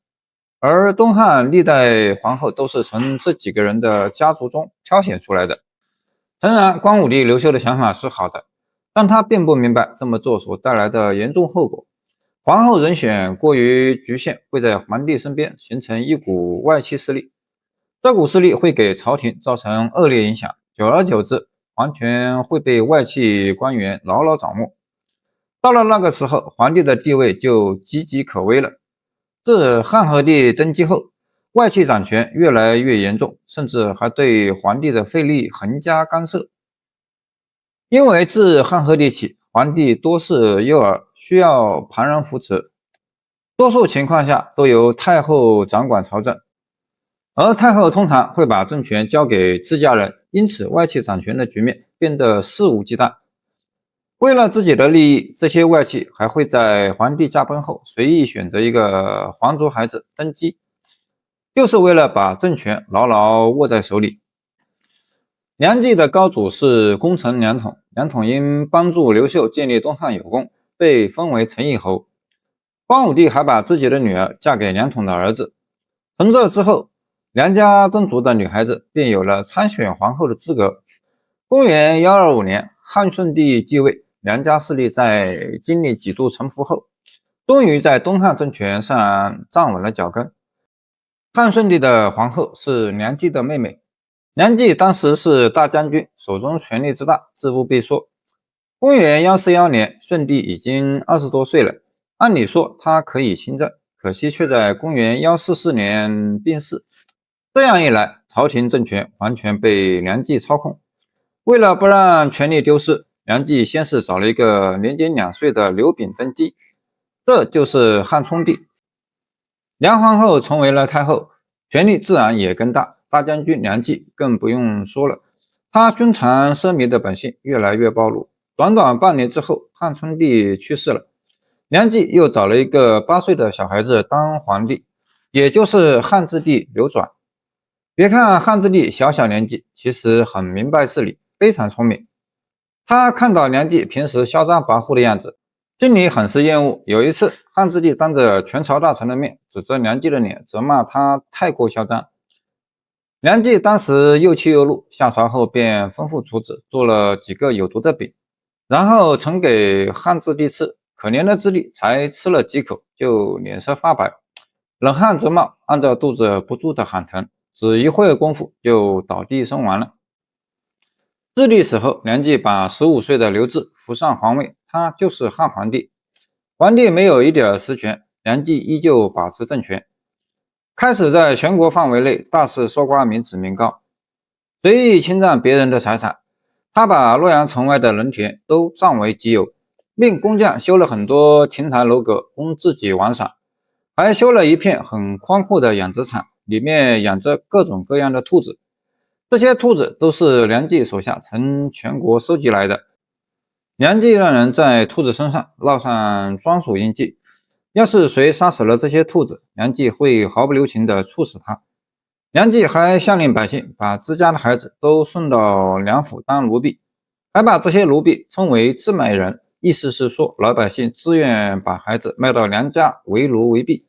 而东汉历代皇后都是从这几个人的家族中挑选出来的。诚然，光武帝刘秀的想法是好的，但他并不明白这么做所带来的严重后果。皇后人选过于局限，会在皇帝身边形成一股外戚势力，这股势力会给朝廷造成恶劣影响，久而久之，皇权会被外戚官员牢牢掌握。到了那个时候，皇帝的地位就岌岌可危了。自汉和帝登基后，外戚掌权越来越严重，甚至还对皇帝的废立横加干涉。因为自汉和帝起，皇帝多是幼儿，需要旁人扶持，多数情况下都由太后掌管朝政，而太后通常会把政权交给自家人，因此外戚掌权的局面变得肆无忌惮。为了自己的利益，这些外戚还会在皇帝驾崩后随意选择一个皇族孩子登基，就是为了把政权牢牢握在手里。梁冀的高祖是功臣梁统，梁统因帮助刘秀建立东汉有功，被封为成义侯。光武帝还把自己的女儿嫁给梁统的儿子。从这之后，梁家宗族的女孩子便有了参选皇后的资格。公元125年，汉顺帝继位，梁家势力在经历几度沉浮后，终于在东汉政权上站稳了脚跟。汉顺帝的皇后是梁冀的妹妹，梁冀当时是大将军，手中权力之大，自不必说。公元141年，顺帝已经20多岁了，按理说他可以亲政，可惜却在公元144年病逝。这样一来，朝廷政权完全被梁冀操控。为了不让权力丢失，梁冀先是找了一个年仅2岁的刘炳登基，这就是汉冲帝。梁皇后成为了太后，权力自然也更大，大将军梁冀更不用说了，他凶残奢靡的本性越来越暴露。短短半年之后，汉春帝去世了，梁冀又找了一个8岁的小孩子当皇帝，也就是汉质帝刘转。别看汉质帝小小年纪，其实很明白事理，非常聪明。他看到梁冀平时嚣张跋扈的样子，心里很是厌恶。有一次，汉质帝当着全朝大臣的面，指着梁冀的脸，责骂他太过嚣张。梁冀当时又气又怒，下朝后便吩咐厨子做了几个有毒的饼，然后呈给汉质帝吃。可怜的质帝才吃了几口，就脸色发白，冷汗直冒，按着肚子不住的喊疼，只一会儿功夫就倒地身亡了。质帝死后，梁冀把15岁的刘志扶上皇位，他就是汉皇帝。皇帝没有一点实权，梁冀依旧把持政权，开始在全国范围内大肆搜刮民脂民膏，随意侵占别人的财产。他把洛阳城外的农田都占为己有，命工匠修了很多亭台楼阁供自己玩耍，还修了一片很宽阔的养殖场，里面养着各种各样的兔子。这些兔子都是梁冀手下从全国收集来的。梁冀让人在兔子身上烙上专属印记，要是谁杀死了这些兔子，梁冀会毫不留情地处死他。梁冀还下令百姓把自家的孩子都送到梁府当奴婢，还把这些奴婢称为自卖人，意思是说老百姓自愿把孩子卖到梁家为奴为婢。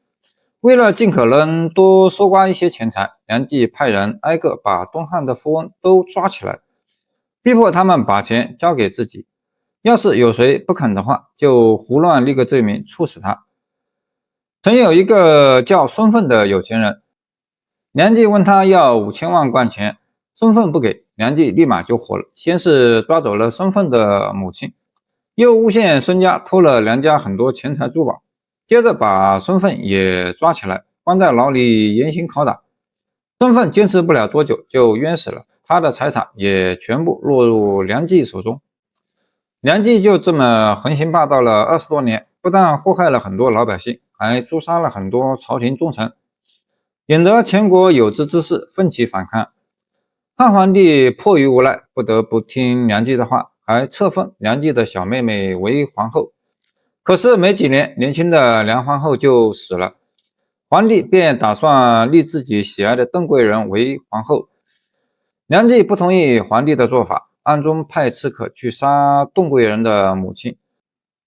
为了尽可能多搜刮一些钱财，梁冀派人挨个把东汉的富翁都抓起来，逼迫他们把钱交给自己，要是有谁不肯的话，就胡乱立个罪名处死他。曾有一个叫孙奋的有钱人，梁冀问他要5000万贯钱，孙奋不给，梁冀立马就火了，先是抓走了孙奋的母亲，又诬陷孙家偷了梁家很多钱财珠宝，接着把孙奋也抓起来，关在牢里严刑拷打。孙奋坚持不了多久就冤死了，他的财产也全部落入梁冀手中。梁冀就这么横行霸道了20多年，不但祸害了很多老百姓，还诛杀了很多朝廷重臣，引得全国有志之士奋起反抗。汉皇帝迫于无奈，不得不听梁冀的话，还册封梁冀的小妹妹为皇后。可是没几年，年轻的梁皇后就死了，皇帝便打算立自己喜爱的邓贵人为皇后。梁冀不同意皇帝的做法，暗中派刺客去杀邓贵人的母亲，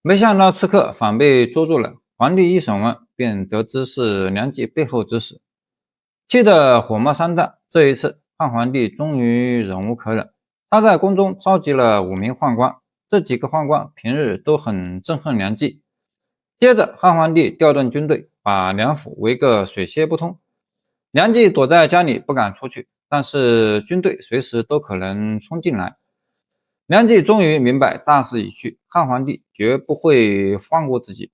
没想到刺客反被捉住了。皇帝一审问，便得知是梁冀背后指使，气得火冒三丈。这一次，汉皇帝终于忍无可忍，他在宫中召集了5名宦官，这几个宦官平日都很憎恨梁冀。接着，汉皇帝调动军队，把梁府围个水泄不通。梁冀躲在家里不敢出去，但是军队随时都可能冲进来。梁冀终于明白大势已去，汉皇帝绝不会放过自己，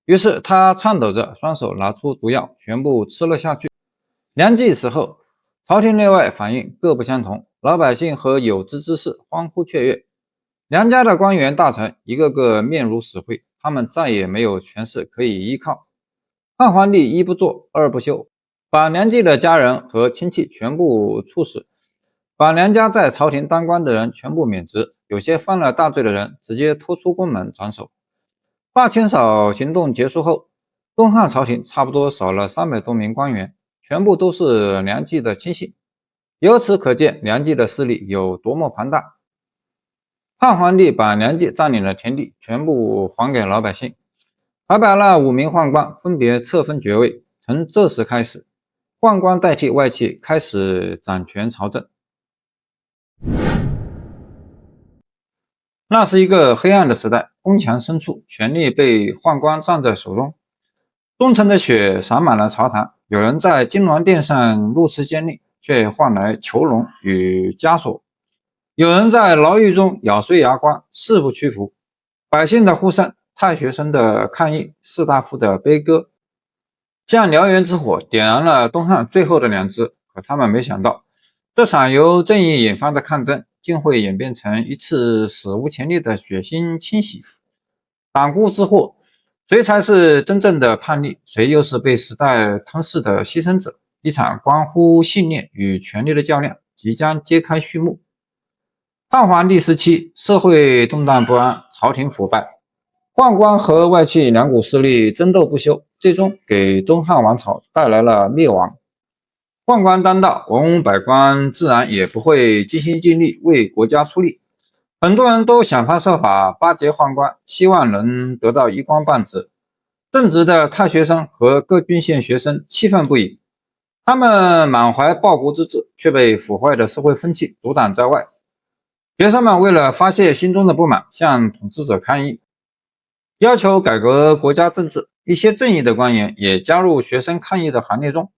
于是他颤抖着双手拿出毒药，全部吃了下去。梁冀死后，朝廷内外反应各不相同，老百姓和有志之士欢呼雀跃，梁家的官员大臣一个个面如死灰，他们再也没有权势可以依靠。汉皇帝一不做二不休，把梁冀的家人和亲戚全部处死，把梁家在朝廷当官的人全部免职，有些犯了大罪的人直接拖出宫门斩首。大清扫行动结束后，东汉朝廷差不多少了300多名官员，全部都是梁冀的亲信，由此可见梁冀的势力有多么庞大。汉皇帝把梁冀占领的田地全部还给老百姓，还把那5名宦官分别册封爵位。从这时开始，宦官代替外戚开始掌权朝政。那是一个黑暗的时代，宫墙深处，权力被宦官攥在手中，忠臣的血洒满了朝堂。有人在金銮殿上怒斥奸佞，却换来囚笼与枷锁；有人在牢狱中咬碎牙关，誓不屈服。百姓的呼声，太学生的抗议，士大夫的悲歌，像燎原之火，点燃了东汉最后的良知。可他们没想到，这场由正义引发的抗争竟会演变成一次史无前例的血腥清洗。党锢之祸，谁才是真正的叛逆？谁又是被时代吞噬的牺牲者？一场关乎信念与权力的较量即将揭开序幕。汉桓帝时期，社会动荡不安，朝廷腐败，宦官和外戚两股势力争斗不休，最终给东汉王朝带来了灭亡。宦官当道，文武百官自然也不会尽心尽力为国家出力，很多人都想方设法巴结宦官，希望能得到一官半职。正直的太学生和各郡县学生气愤不已，他们满怀报国之志，却被腐坏的社会风气阻挡在外。学生们为了发泄心中的不满，向统治者抗议，要求改革国家政治。一些正义的官员也加入学生抗议的行列中。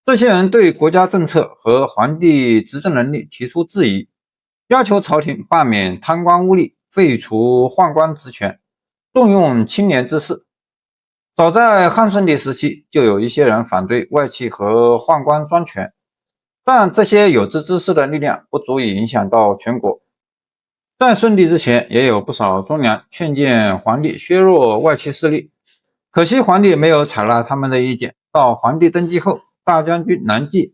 这些人对国家政策和皇帝执政能力提出质疑，要求朝廷罢免贪官污吏，废除宦官职权，重用青年之士。早在汉顺帝时期，就有一些人反对外戚和宦官专权，但这些有志之士的力量不足以影响到全国。在顺帝之前，也有不少忠良劝谏皇帝削弱外戚势力，可惜皇帝没有采纳他们的意见。到皇帝登基后，大将军南骥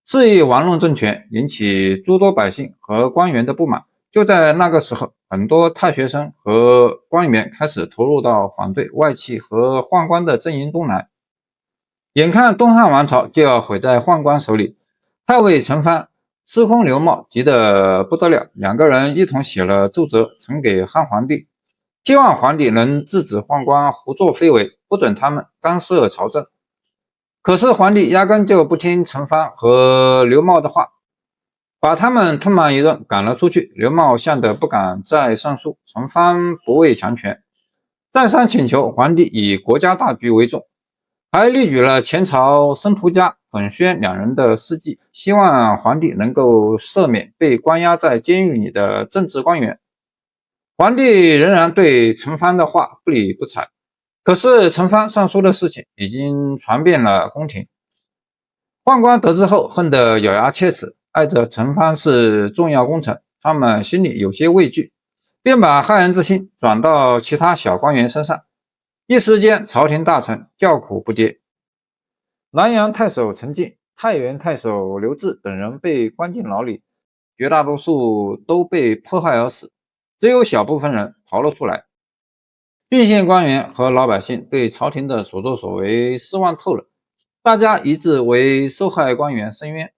肆意玩弄政权，引起诸多百姓和官员的不满。就在那个时候，很多太学生和官员开始投入到反对外戚和宦官的阵营中来。眼看东汉王朝就要毁在宦官手里，太尉陈蕃、司空刘茂急得不得了，两个人一同写了奏折呈给汉皇帝，希望皇帝能制止宦官胡作非为，不准他们干涉朝政。可是皇帝压根就不听陈蕃和刘茂的话，把他们痛骂一顿，赶了出去。刘茂吓得不敢再上书，陈蕃不畏强权，再三请求皇帝以国家大局为重，还列举了前朝申屠嘉、耿宣两人的事迹，希望皇帝能够赦免被关押在监狱里的政治官员。皇帝仍然对陈蕃的话不理不睬。可是陈蕃上书的事情已经传遍了宫廷，宦官得知后恨得咬牙切齿，碍着陈蕃是重要功臣，他们心里有些畏惧，便把害人之心转到其他小官员身上。一时间，朝廷大臣叫苦不迭。南阳太守陈进、太原太守刘志等人被关进牢里，绝大多数都被迫害而死，只有小部分人逃了出来。郡县官员和老百姓对朝廷的所作所为失望透了，大家一致为受害官员申冤，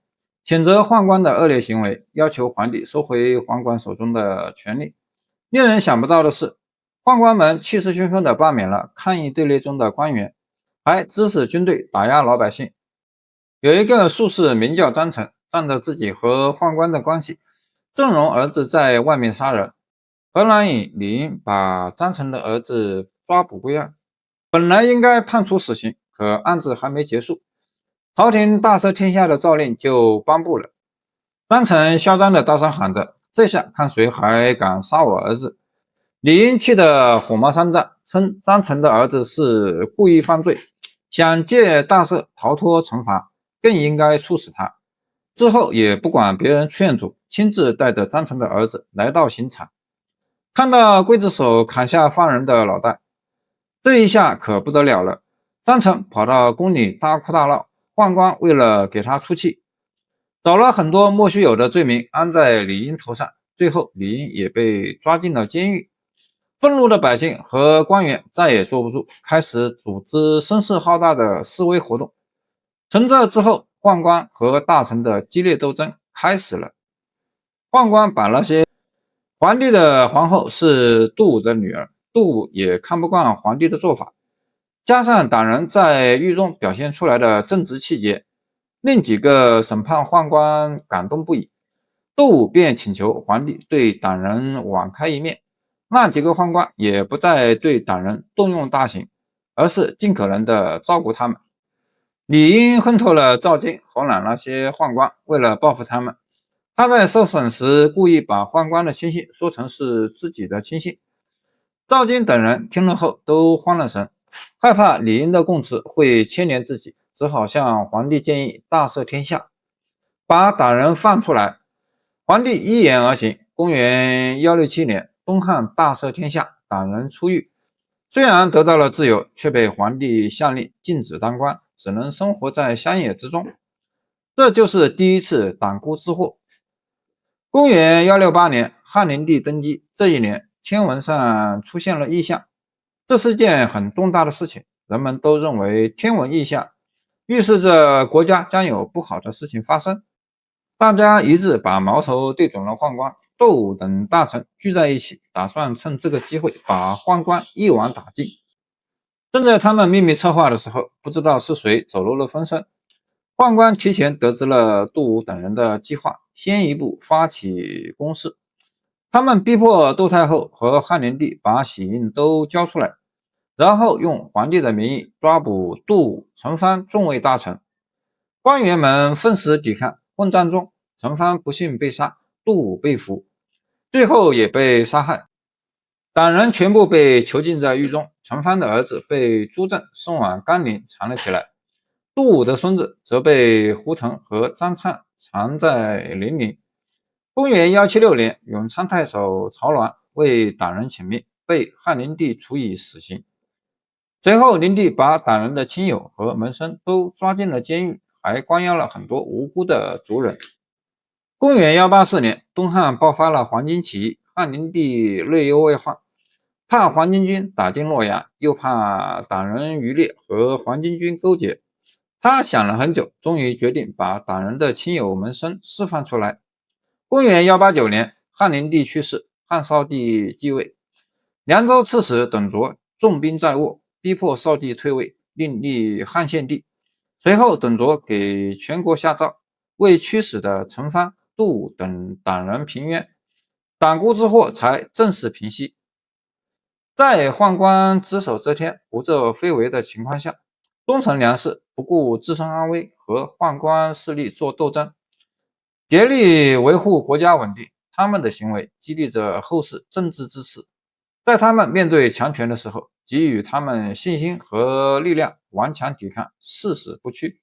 谴责宦官的恶劣行为，要求皇帝收回宦官手中的权力。令人想不到的是，宦官们气势汹汹地罢免了抗议队列中的官员，还指使军队打压老百姓。有一个术士名叫张成，仗着自己和宦官的关系，纵容儿子在外面杀人。河南尹李英把张成的儿子抓捕归案，本来应该判处死刑，可案子还没结束，朝廷大赦天下的诏令就颁布了。张成嚣张的大声喊着：“这下看谁还敢杀我儿子！”李英气得火冒三丈，称张成的儿子是故意犯罪，想借大赦逃脱惩罚，更应该处死他。之后也不管别人劝阻，亲自带着张成的儿子来到刑场。看到刽子手砍下犯人的脑袋，这一下可不得了了。张成跑到宫里大哭大闹，宦官为了给他出气，找了很多莫须有的罪名安在李英头上，最后李英也被抓进了监狱。愤怒的百姓和官员再也坐不住，开始组织声势浩大的示威活动。从这之后，宦官和大臣的激烈斗争开始了。宦官把那些皇帝的皇后是杜武的女儿，杜武也看不惯皇帝的做法，加上党人在狱中表现出来的正直气节，令几个审判宦官感动不已。杜武便请求皇帝对党人网开一面，那几个宦官也不再对党人动用大刑，而是尽可能的照顾他们。李英恨透了赵京、侯览那些宦官，为了报复他们，他在受审时故意把宦官的亲信说成是自己的亲信。赵京等人听了后都慌了神，害怕李英的供词会牵连自己，只好向皇帝建议大赦天下，把党人放出来。皇帝依言而行。公元167年，东汉大赦天下，党人出狱。虽然得到了自由，却被皇帝下令禁止当官，只能生活在乡野之中。这就是第一次党锢之祸。公元168年，汉灵帝登基，这一年天文上出现了异象，这是件很重大的事情，人们都认为天文异象预示着国家将有不好的事情发生。大家一致把矛头对准了宦官。窦武等大臣聚在一起，打算趁这个机会把宦官一网打尽。正在他们秘密策划的时候，不知道是谁走漏了风声，宦官提前得知了杜武等人的计划，先一步发起攻势。他们逼迫窦太后和汉灵帝把玺印都交出来，然后用皇帝的名义抓捕杜武、陈蕃众位大臣。官员们奋死抵抗，混战中，陈蕃不幸被杀，杜武被俘，最后也被杀害。党人全部被囚禁在狱中，陈蕃的儿子被朱正送往甘陵藏了起来，杜武的孙子则被胡腾和张畅藏在零陵。公元176年，永昌太守曹鸾为党人请命，被汉灵帝处以死刑。随后灵帝把党人的亲友和门生都抓进了监狱，还关押了很多无辜的族人。公元184年，东汉爆发了黄巾起义，汉灵帝内忧外患，怕黄巾军打进洛阳，又怕党人余烈和黄巾军勾结，他想了很久，终于决定把党人的亲友门生释放出来。公元189年，汉灵帝去世，汉少帝继位。凉州刺史董卓重兵在握，逼迫少帝退位，另立汉献帝。随后董卓给全国下诏，为驱使的陈蕃、杜武等党人平冤，党锢之祸才正式平息。在宦官只手遮天、不作非为的情况下，忠臣良士不顾自身安危，和宦官势力做斗争，竭力维护国家稳定。他们的行为激励着后世政治支持，在他们面对强权的时候，给予他们信心和力量，顽强抵抗，誓死不屈。